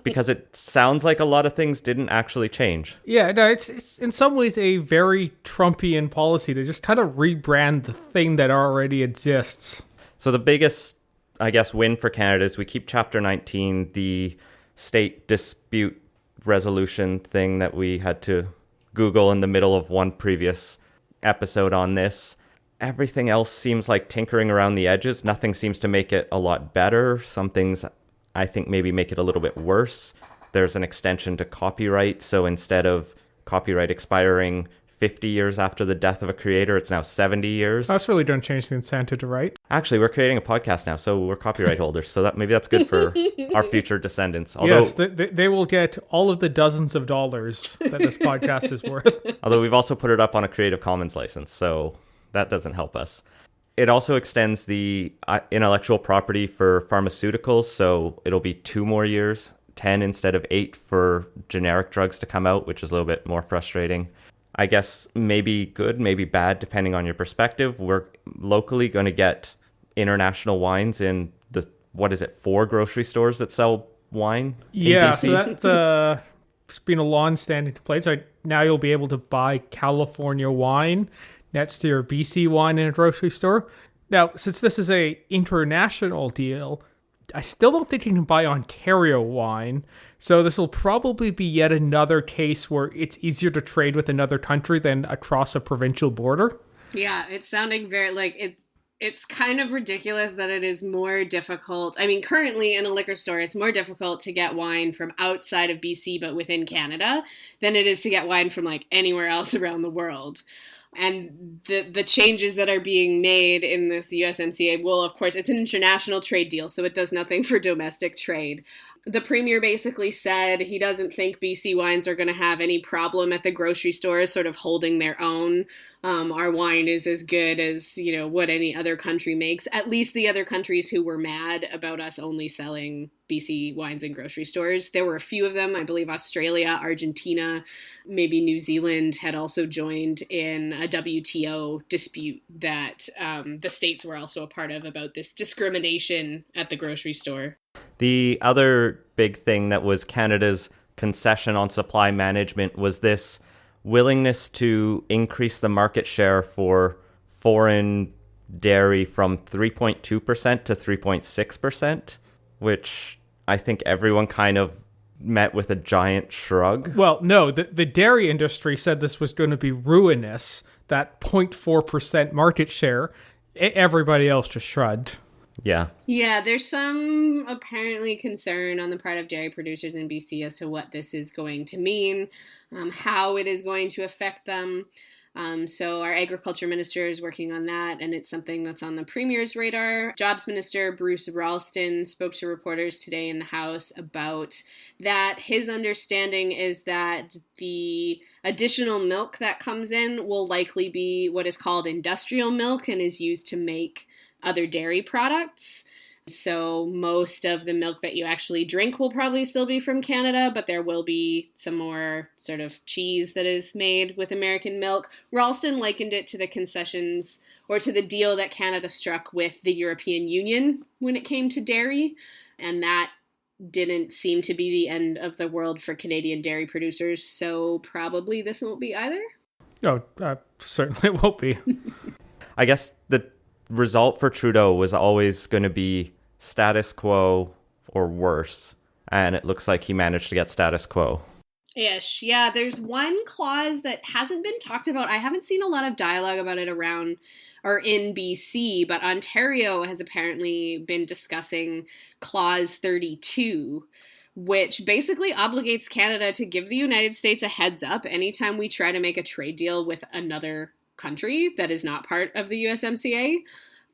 Because it sounds like a lot of things didn't actually change. Yeah, no, it's in some ways a very Trumpian policy to just kind of rebrand the thing that already exists. So the biggest, I guess, win for Canada is we keep Chapter 19, the state dispute resolution thing that we had to Google in the middle of one previous episode on this. Everything else seems like tinkering around the edges. Nothing seems to make it a lot better. Some things I think maybe make it a little bit worse. There's an extension to copyright. So instead of copyright expiring 50 years after the death of a creator, it's now 70 years. That's really don't change the incentive to write. Actually, we're creating a podcast now, so we're copyright holders. So that maybe that's good for our future descendants. Although, yes, they will get all of the dozens of dollars that this podcast is worth. Although we've also put it up on a Creative Commons license, so that doesn't help us. It also extends the intellectual property for pharmaceuticals, so it'll be 2 more years, 10 instead of 8 for generic drugs to come out, which is a little bit more frustrating. I guess maybe good, maybe bad, depending on your perspective. We're locally going to get international wines in the, 4 grocery stores that sell wine in BC? So that's been a long-standing complaint. So now you'll be able to buy California wine next to your BC wine in a grocery store. Now, since this is a international deal, I still don't think you can buy Ontario wine. So this will probably be yet another case where it's easier to trade with another country than across a provincial border. Yeah, it's sounding very it's kind of ridiculous that it is more difficult. I mean, currently in a liquor store, it's more difficult to get wine from outside of BC but within Canada than it is to get wine from anywhere else around the world. And the changes that are being made in this USMCA will, of course, it's an international trade deal, so it does nothing for domestic trade. The premier basically said he doesn't think BC wines are going to have any problem at the grocery stores sort of holding their own. Our wine is as good as, what any other country makes. At least the other countries who were mad about us only selling BC wines in grocery stores. There were a few of them. I believe Australia, Argentina, maybe New Zealand had also joined in a WTO dispute that the states were also a part of about this discrimination at the grocery store. The other big thing that was Canada's concession on supply management was this willingness to increase the market share for foreign dairy from 3.2% to 3.6%, which I think everyone kind of met with a giant shrug. Well, no, the dairy industry said this was going to be ruinous, that 0.4% market share. Everybody else just shrugged. Yeah. Yeah, there's some apparently concern on the part of dairy producers in BC as to what this is going to mean, how it is going to affect them. So our agriculture minister is working on that, and it's something that's on the premier's radar. Jobs Minister Bruce Ralston spoke to reporters today in the House about that. His understanding is that the additional milk that comes in will likely be what is called industrial milk and is used to make other dairy products. So most of the milk that you actually drink will probably still be from Canada, but there will be some more sort of cheese that is made with American milk. Ralston likened it to the concessions or to the deal that Canada struck with the European Union when it came to dairy. And that didn't seem to be the end of the world for Canadian dairy producers. So probably this won't be either. Oh, certainly it won't be. I guess the result for Trudeau was always going to be status quo or worse, and it looks like he managed to get status quo. Ish. Yeah, there's one clause that hasn't been talked about. I haven't seen a lot of dialogue about it around or in BC, but Ontario has apparently been discussing Clause 32, which basically obligates Canada to give the United States a heads up anytime we try to make a trade deal with another country that is not part of the USMCA.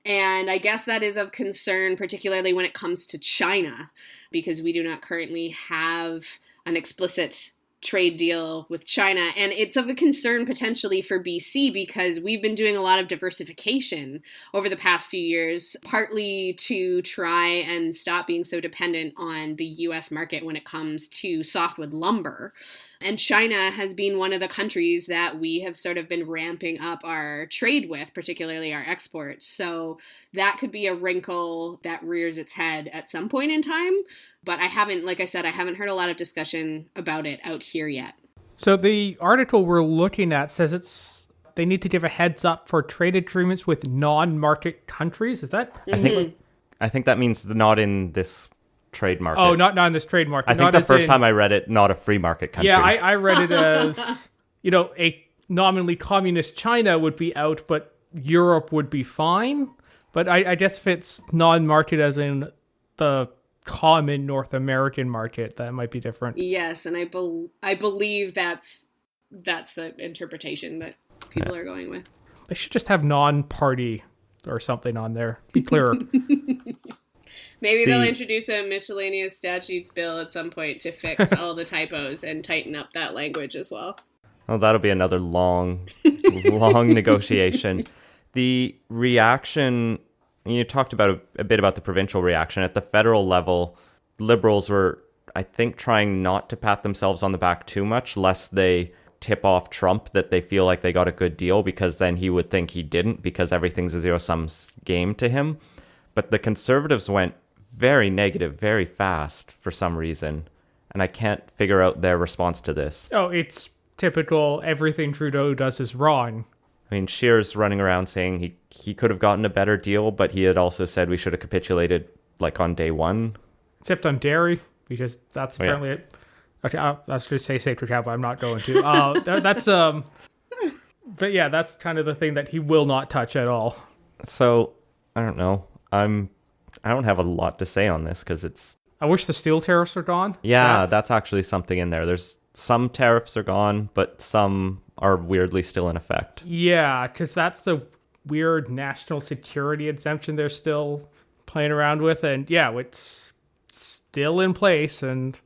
And I guess that is of concern, particularly when it comes to China, because we do not currently have an explicit trade deal with China. And it's of a concern potentially for BC because we've been doing a lot of diversification over the past few years, partly to try and stop being so dependent on the US market when it comes to softwood lumber. And China has been one of the countries that we have sort of been ramping up our trade with, particularly our exports. So that could be a wrinkle that rears its head at some point in time. But I haven't, like I said, I haven't heard a lot of discussion about it out here yet. So the article we're looking at says they need to give a heads up for trade agreements with non-market countries. Is that? I think that means not in this trade market. Oh, not in this trade market. I think the first time I read it, not a free market country. Yeah, I read it as, a nominally communist China would be out, but Europe would be fine. But I guess if it's non-market as in the common North American market, that might be different. Yes, and I believe that's the interpretation that people are going with. They should just have non-party or something on there. Be clearer. Maybe they'll introduce a miscellaneous statutes bill at some point to fix all the typos and tighten up that language as well. Well, that'll be another long negotiation. The reaction, you talked about a bit about the provincial reaction. At the federal level, Liberals were, I think, trying not to pat themselves on the back too much, lest they tip off Trump that they feel like they got a good deal, because then he would think he didn't, because everything's a zero-sum game to him. But the Conservatives went very negative very fast for some reason, and I can't figure out their response to this. Oh, it's typical everything Trudeau does is wrong. I mean, Scheer's running around saying he could have gotten a better deal, but he had also said we should have capitulated like on day one. Except on dairy, because that's apparently it. Okay, I was going to say sacred cow, but I'm not going to. But yeah, that's kind of the thing that he will not touch at all. So, I don't know. I don't have a lot to say on this because it's... I wish the steel tariffs are gone. Yeah, that's actually something in there. There's some tariffs are gone, but some are weirdly still in effect. Yeah, because that's the weird national security exemption they're still playing around with. And yeah, it's still in place. And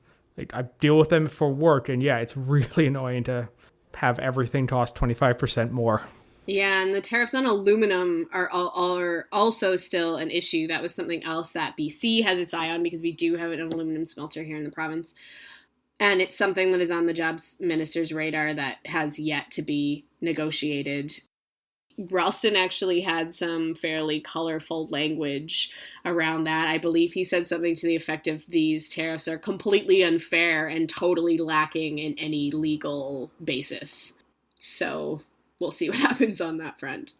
I deal with them for work. And yeah, it's really annoying to have everything cost 25% more. Yeah, and the tariffs on aluminum are also still an issue. That was something else that BC has its eye on because we do have an aluminum smelter here in the province. And it's something that is on the jobs minister's radar that has yet to be negotiated. Ralston actually had some fairly colorful language around that. I believe he said something to the effect of these tariffs are completely unfair and totally lacking in any legal basis. So we'll see what happens on that front.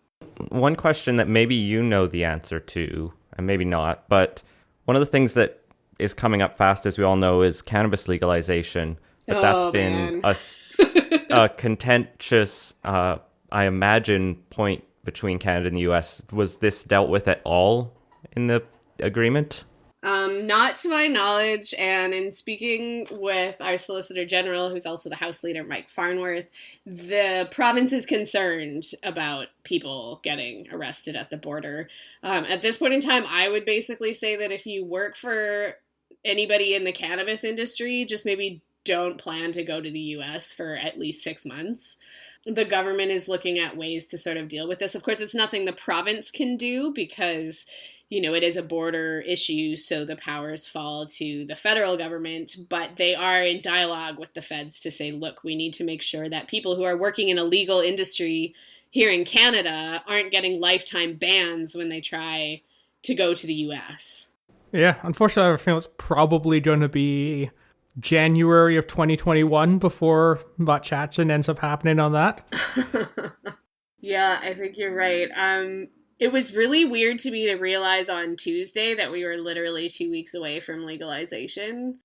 One question that maybe you know the answer to, and maybe not, but one of the things that is coming up fast, as we all know, is cannabis legalization. But that's been a contentious, I imagine, point between Canada and the US. Was this dealt with at all in the agreement? Not to my knowledge, and in speaking with our Solicitor General, who's also the House Leader, Mike Farnworth, the province is concerned about people getting arrested at the border. At this point in time, I would basically say that if you work for anybody in the cannabis industry, just maybe don't plan to go to the US for at least 6 months. The government is looking at ways to sort of deal with this. Of course, it's nothing the province can do because, you know, it is a border issue, so the powers fall to the federal government, but they are in dialogue with the feds to say, look, we need to make sure that people who are working in a legal industry here in Canada aren't getting lifetime bans when they try to go to the US. Yeah, unfortunately, I have a feeling it's probably going to be January of 2021 before much action ends up happening on that. Yeah, I think you're right. It was really weird to me to realize on Tuesday that we were literally 2 weeks away from legalization.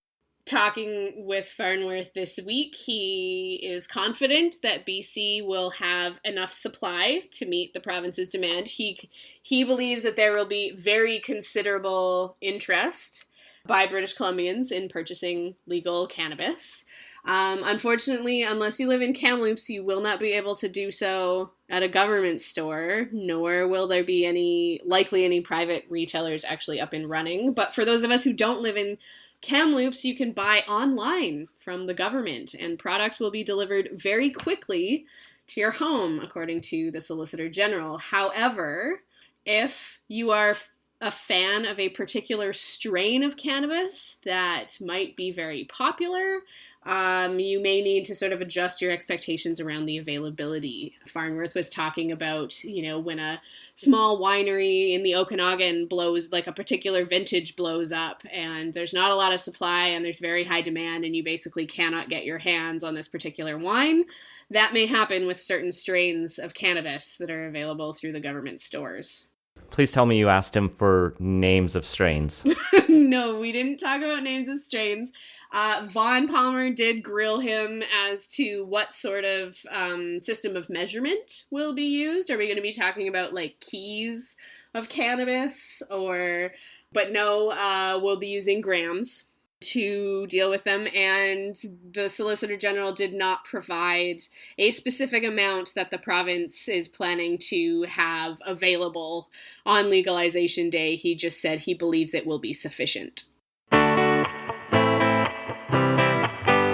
Talking with Farnworth this week, he is confident that BC will have enough supply to meet the province's demand. He believes that there will be very considerable interest by British Columbians in purchasing legal cannabis. Unfortunately, unless you live in Kamloops, you will not be able to do so at a government store, nor will there be any private retailers actually up and running. But for those of us who don't live in Kamloops, you can buy online from the government, and product will be delivered very quickly to your home, according to the Solicitor General. However, if you are a fan of a particular strain of cannabis that might be very popular, you may need to sort of adjust your expectations around the availability. Farnworth was talking about, you know, when a small winery in the Okanagan blows, like a particular vintage blows up, and there's not a lot of supply and there's very high demand and you basically cannot get your hands on this particular wine. That may happen with certain strains of cannabis that are available through the government stores. Please tell me you asked him for names of strains. No, we didn't talk about names of strains. Vaughn Palmer did grill him as to what sort of system of measurement will be used. Are we going to be talking about like keys of cannabis? But no, we'll be using grams to deal with them, and the Solicitor General did not provide a specific amount that the province is planning to have available on legalization day. He just said he believes it will be sufficient.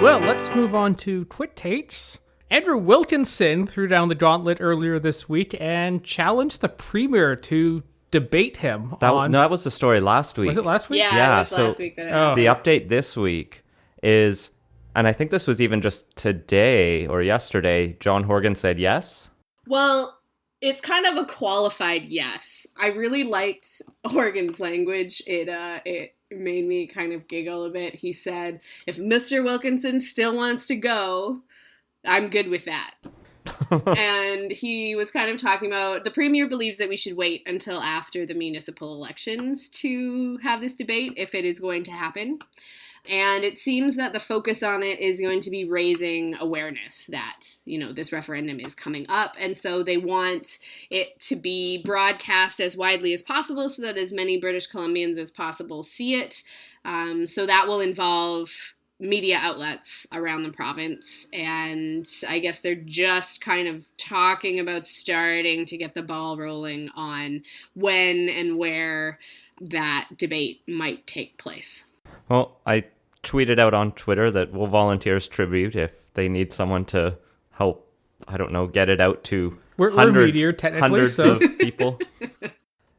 Well, let's move on to Twit-Tates. Andrew Wilkinson threw down the gauntlet earlier this week and challenged the Premier to debate him that was the story last week. Was it last week? Yeah, it was last week that it happened. The update this week is, and I think this was even just today or yesterday, John Horgan said yes. Well, it's kind of a qualified yes. I really liked Horgan's language. It made me kind of giggle a bit. He said, if Mr. Wilkinson still wants to go, I'm good with that. And he was kind of talking about the Premier believes that we should wait until after the municipal elections to have this debate, if it is going to happen. And it seems that the focus on it is going to be raising awareness that, you know, this referendum is coming up. And so they want it to be broadcast as widely as possible so that as many British Columbians as possible see it. So that will involve media outlets around the province, and I guess they're just kind of talking about starting to get the ball rolling on when and where that debate might take place. Well, I tweeted out on Twitter that we'll volunteer as tribute if they need someone to help, I don't know, get it out to hundreds of people.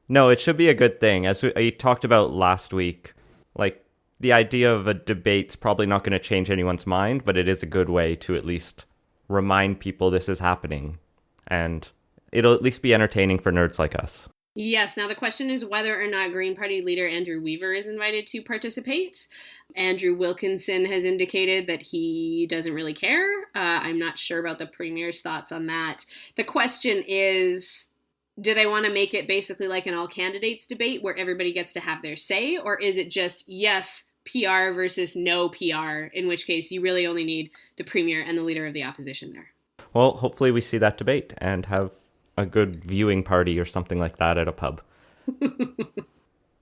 No, it should be a good thing. As we talked about last week, like, the idea of a debate's probably not going to change anyone's mind, but it is a good way to at least remind people this is happening. And it'll at least be entertaining for nerds like us. Yes. Now, the question is whether or not Green Party leader Andrew Weaver is invited to participate. Andrew Wilkinson has indicated that he doesn't really care. I'm not sure about the Premier's thoughts on that. The question is, do they want to make it basically like an all candidates debate where everybody gets to have their say? Or is it just yes, PR versus no PR, in which case you really only need the premier and the leader of the opposition there? Well, hopefully we see that debate and have a good viewing party or something like that at a pub.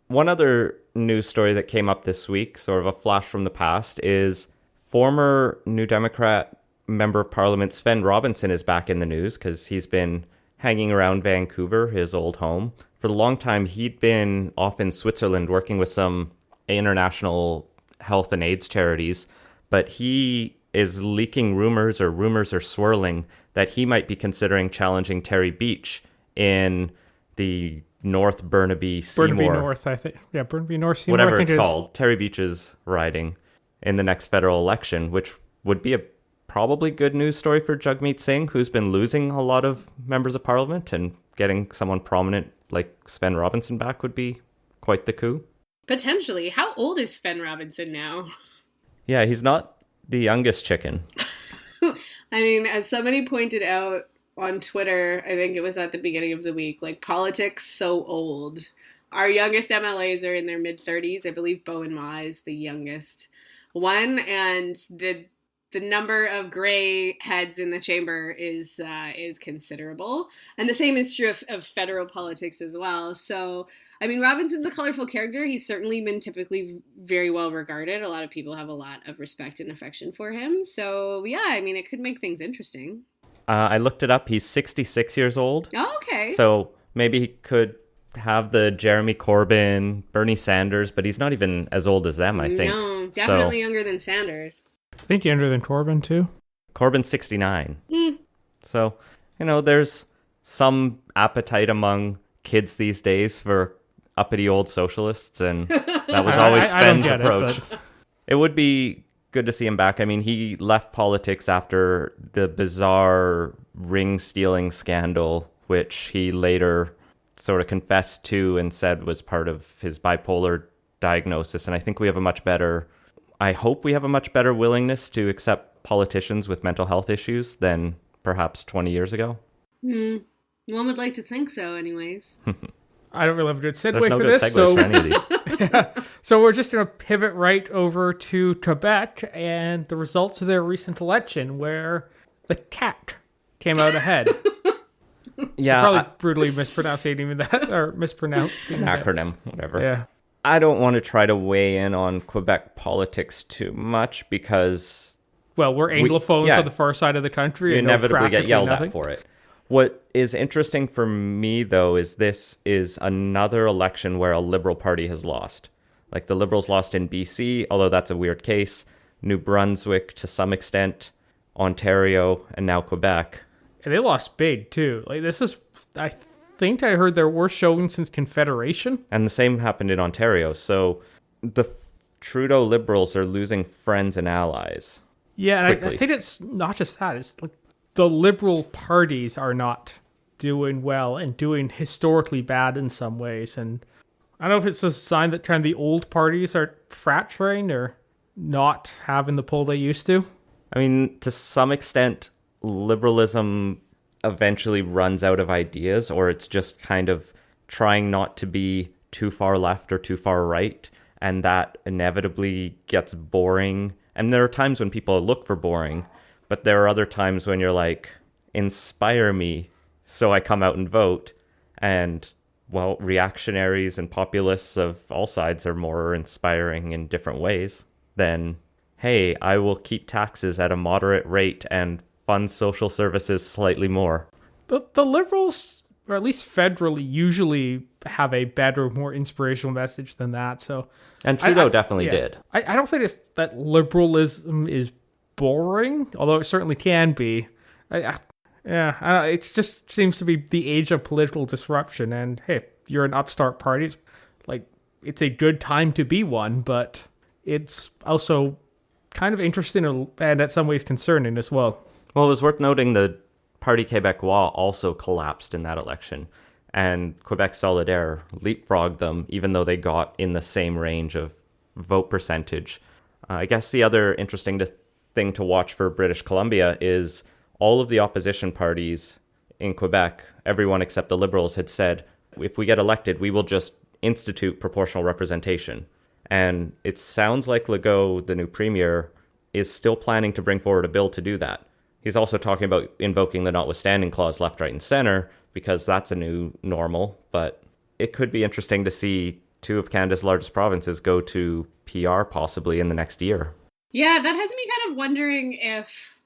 One other news story that came up this week, sort of a flash from the past, is former New Democrat Member of Parliament Sven Robinson is back in the news because he's been hanging around Vancouver, his old home. For a long time, he'd been off in Switzerland working with some international health and AIDS charities, but he is leaking rumors are swirling that he might be considering challenging Terry Beach in the North Burnaby Seymour. Burnaby North, I think. Yeah, Burnaby North Seymour. Whatever I think it's called. Terry Beach's riding in the next federal election, which would be a probably good news story for Jagmeet Singh, who's been losing a lot of members of parliament, and getting someone prominent like Sven Robinson back would be quite the coup. Potentially. How old is Sven Robinson now? Yeah, he's not the youngest chicken. I mean, as somebody pointed out on Twitter, I think it was at the beginning of the week, like, politics so old. Our youngest MLAs are in their mid-30s. I believe Bowen Ma is the youngest one, and the number of gray heads in the chamber is considerable. And the same is true of federal politics as well. So, I mean, Robinson's a colorful character. He's certainly been typically very well regarded. A lot of people have a lot of respect and affection for him. So, yeah, I mean, it could make things interesting. I looked it up. He's 66 years old. Oh, okay. So maybe he could have the Jeremy Corbyn, Bernie Sanders, but he's not even as old as them, I think. No, definitely younger than Sanders. I think younger than Corbyn, too. Corbyn's 69. So, there's some appetite among kids these days for uppity old socialists, and that was always Sven's approach. It would be good to see him back. I mean, he left politics after the bizarre ring stealing scandal, which he later sort of confessed to and said was part of his bipolar diagnosis. And I think I hope we have a much better willingness to accept politicians with mental health issues than perhaps 20 years ago. One would like to think so, anyways. I don't really have a good segue There's no for good this. segues for any of these. Yeah. So we're just going to pivot right over to Quebec and the results of their recent election, where the cat came out ahead. Yeah, Probably brutally mispronouncing even that, or mispronouncing acronym, whatever. Yeah. I don't want to try to weigh in on Quebec politics too much because... Well, we're Anglophones on the far side of the country. You and inevitably get yelled nothing. at for it. What is interesting for me, though, is this is another election where a Liberal Party has lost. Like, the Liberals lost in BC, although that's a weird case, New Brunswick to some extent, Ontario, and now Quebec. And they lost big, too. Like, this is, I think I heard, their worst showing since Confederation. And the same happened in Ontario. So the Trudeau Liberals are losing friends and allies. Yeah, and I think it's not just that. It's like the Liberal parties are not doing well and doing historically bad in some ways. And I don't know if it's a sign that kind of the old parties are fracturing or not having the pull they used to. I mean, to some extent, liberalism eventually runs out of ideas, or it's just kind of trying not to be too far left or too far right, and that inevitably gets boring. And there are times when people look for boring, but there are other times when you're like, inspire me, so I come out and vote. And, well, reactionaries and populists of all sides are more inspiring in different ways than, hey, I will keep taxes at a moderate rate and fund social services slightly more. The Liberals, or at least federally, usually have a better, more inspirational message than that. So, and Trudeau definitely did. I don't think it's that liberalism is boring, although it certainly can be. I don't know, it just seems to be the age of political disruption. And hey, if you're an upstart party, it's a good time to be one, but it's also kind of interesting and in some ways concerning as well. Well, it was worth noting the Parti Québécois also collapsed in that election, and Quebec Solidaire leapfrogged them, even though they got in the same range of vote percentage. I guess the other interesting thing to watch for British Columbia is all of the opposition parties in Quebec, everyone except the Liberals had said, if we get elected, we will just institute proportional representation. And it sounds like Legault, the new premier, is still planning to bring forward a bill to do that. He's also talking about invoking the notwithstanding clause left, right, and center, because that's a new normal. But it could be interesting to see two of Canada's largest provinces go to PR possibly in the next year. Yeah, that has me kind of wondering if,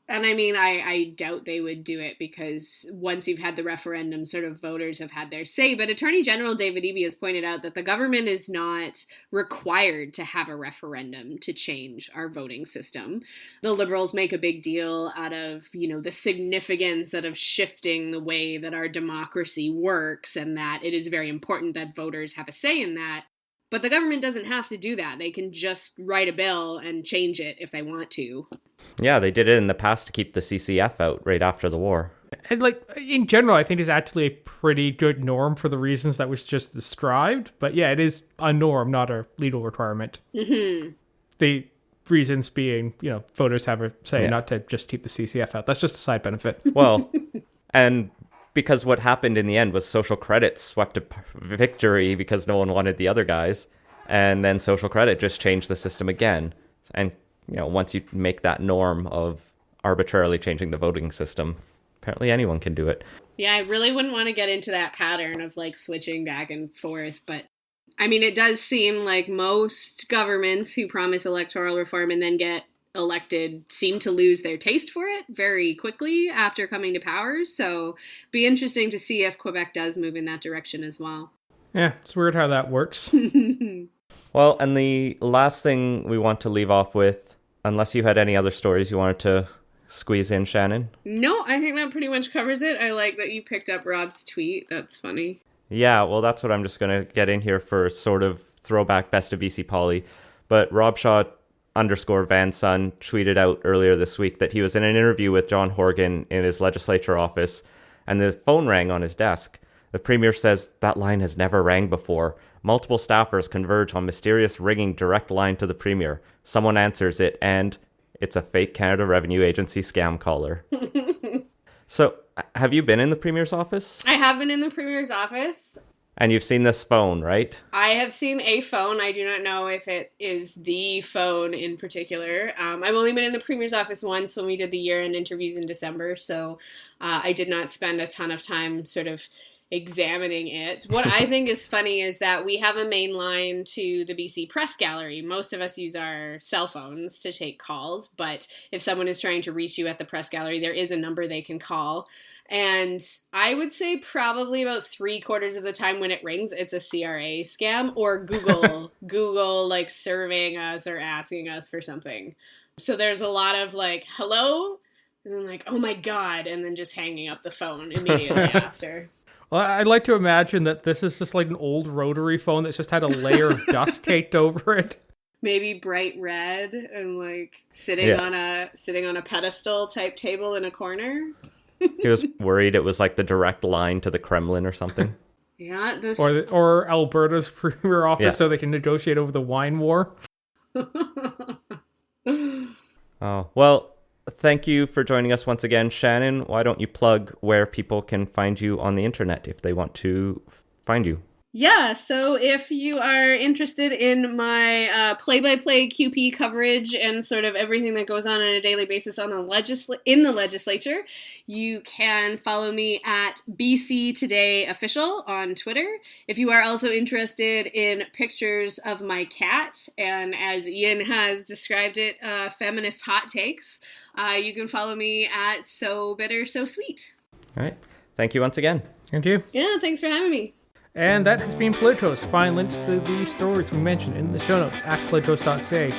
and I mean, I doubt they would do it because once you've had the referendum, sort of voters have had their say. But Attorney General David Eby has pointed out that the government is not required to have a referendum to change our voting system. The Liberals make a big deal out of, the significance of shifting the way that our democracy works and that it is very important that voters have a say in that. But the government doesn't have to do that. They can just write a bill and change it if they want to. Yeah, they did it in the past to keep the CCF out right after the war. And in general, I think it's actually a pretty good norm for the reasons that was just described. But yeah, it is a norm, not a legal requirement. Mm-hmm. The reasons being, voters have a say not to just keep the CCF out. That's just a side benefit. Well, and because what happened in the end was Social Credit swept a victory because no one wanted the other guys. And then Social Credit just changed the system again. And, once you make that norm of arbitrarily changing the voting system, apparently anyone can do it. Yeah, I really wouldn't want to get into that pattern of switching back and forth. But I mean, it does seem like most governments who promise electoral reform and then get elected seem to lose their taste for it very quickly after coming to power. So be interesting to see if Quebec does move in that direction as well. Yeah, it's weird how that works. Well, and the last thing we want to leave off with, unless you had any other stories you wanted to squeeze in, Shannon? No, I think that pretty much covers it. I like that you picked up Rob's tweet. That's funny. Yeah, well, that's what I'm just going to get in here for sort of throwback Best of BC Poly. But Rob Shaw _Van Son tweeted out earlier this week that he was in an interview with John Horgan in his legislature office, and the phone rang on his desk. The premier says that line has never rang before. Multiple staffers converge on mysterious ringing direct line to the premier. Someone answers it, and it's a fake Canada Revenue Agency scam caller. So, have you been in the premier's office? I have been in the premier's office. And you've seen this phone, right? I have seen a phone. I do not know if it is the phone in particular. I've only been in the premier's office once when we did the year-end interviews in December, so I did not spend a ton of time sort of examining it. What I think is funny is that we have a main line to the BC Press Gallery. Most of us use our cell phones to take calls, but if someone is trying to reach you at the Press Gallery, there is a number they can call. And I would say probably about 3/4 of the time when it rings, it's a CRA scam or Google surveying us or asking us for something. So there's a lot of hello, and then oh my God, and then just hanging up the phone immediately after. Well, I'd like to imagine that this is just an old rotary phone that's just had a layer of dust caked over it. Maybe bright red and sitting on a pedestal type table in a corner. He was worried it was the direct line to the Kremlin or something. Yeah, or Alberta's premier office, so they can negotiate over the wine war. Oh, well, thank you for joining us once again. Shannon, why don't you plug where people can find you on the internet if they want to find you? Yeah, so if you are interested in my play-by-play QP coverage and sort of everything that goes on a daily basis on in the legislature, you can follow me at BC Today Official on Twitter. If you are also interested in pictures of my cat, and as Ian has described it, feminist hot takes, you can follow me at So Bitter, So Sweet. All right. Thank you once again. Thank you. Yeah, thanks for having me. And that has been Politos. Find links to the stories we mentioned in the show notes at politos.ca.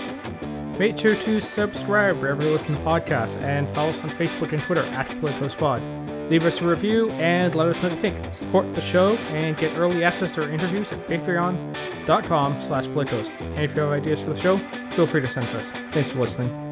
Make sure to subscribe wherever you listen to podcasts and follow us on Facebook and Twitter at PolitosPod. Leave us a review and let us know what you think. Support the show and get early access to our interviews at patreon.com/Politos. And if you have ideas for the show, feel free to send to us. Thanks for listening.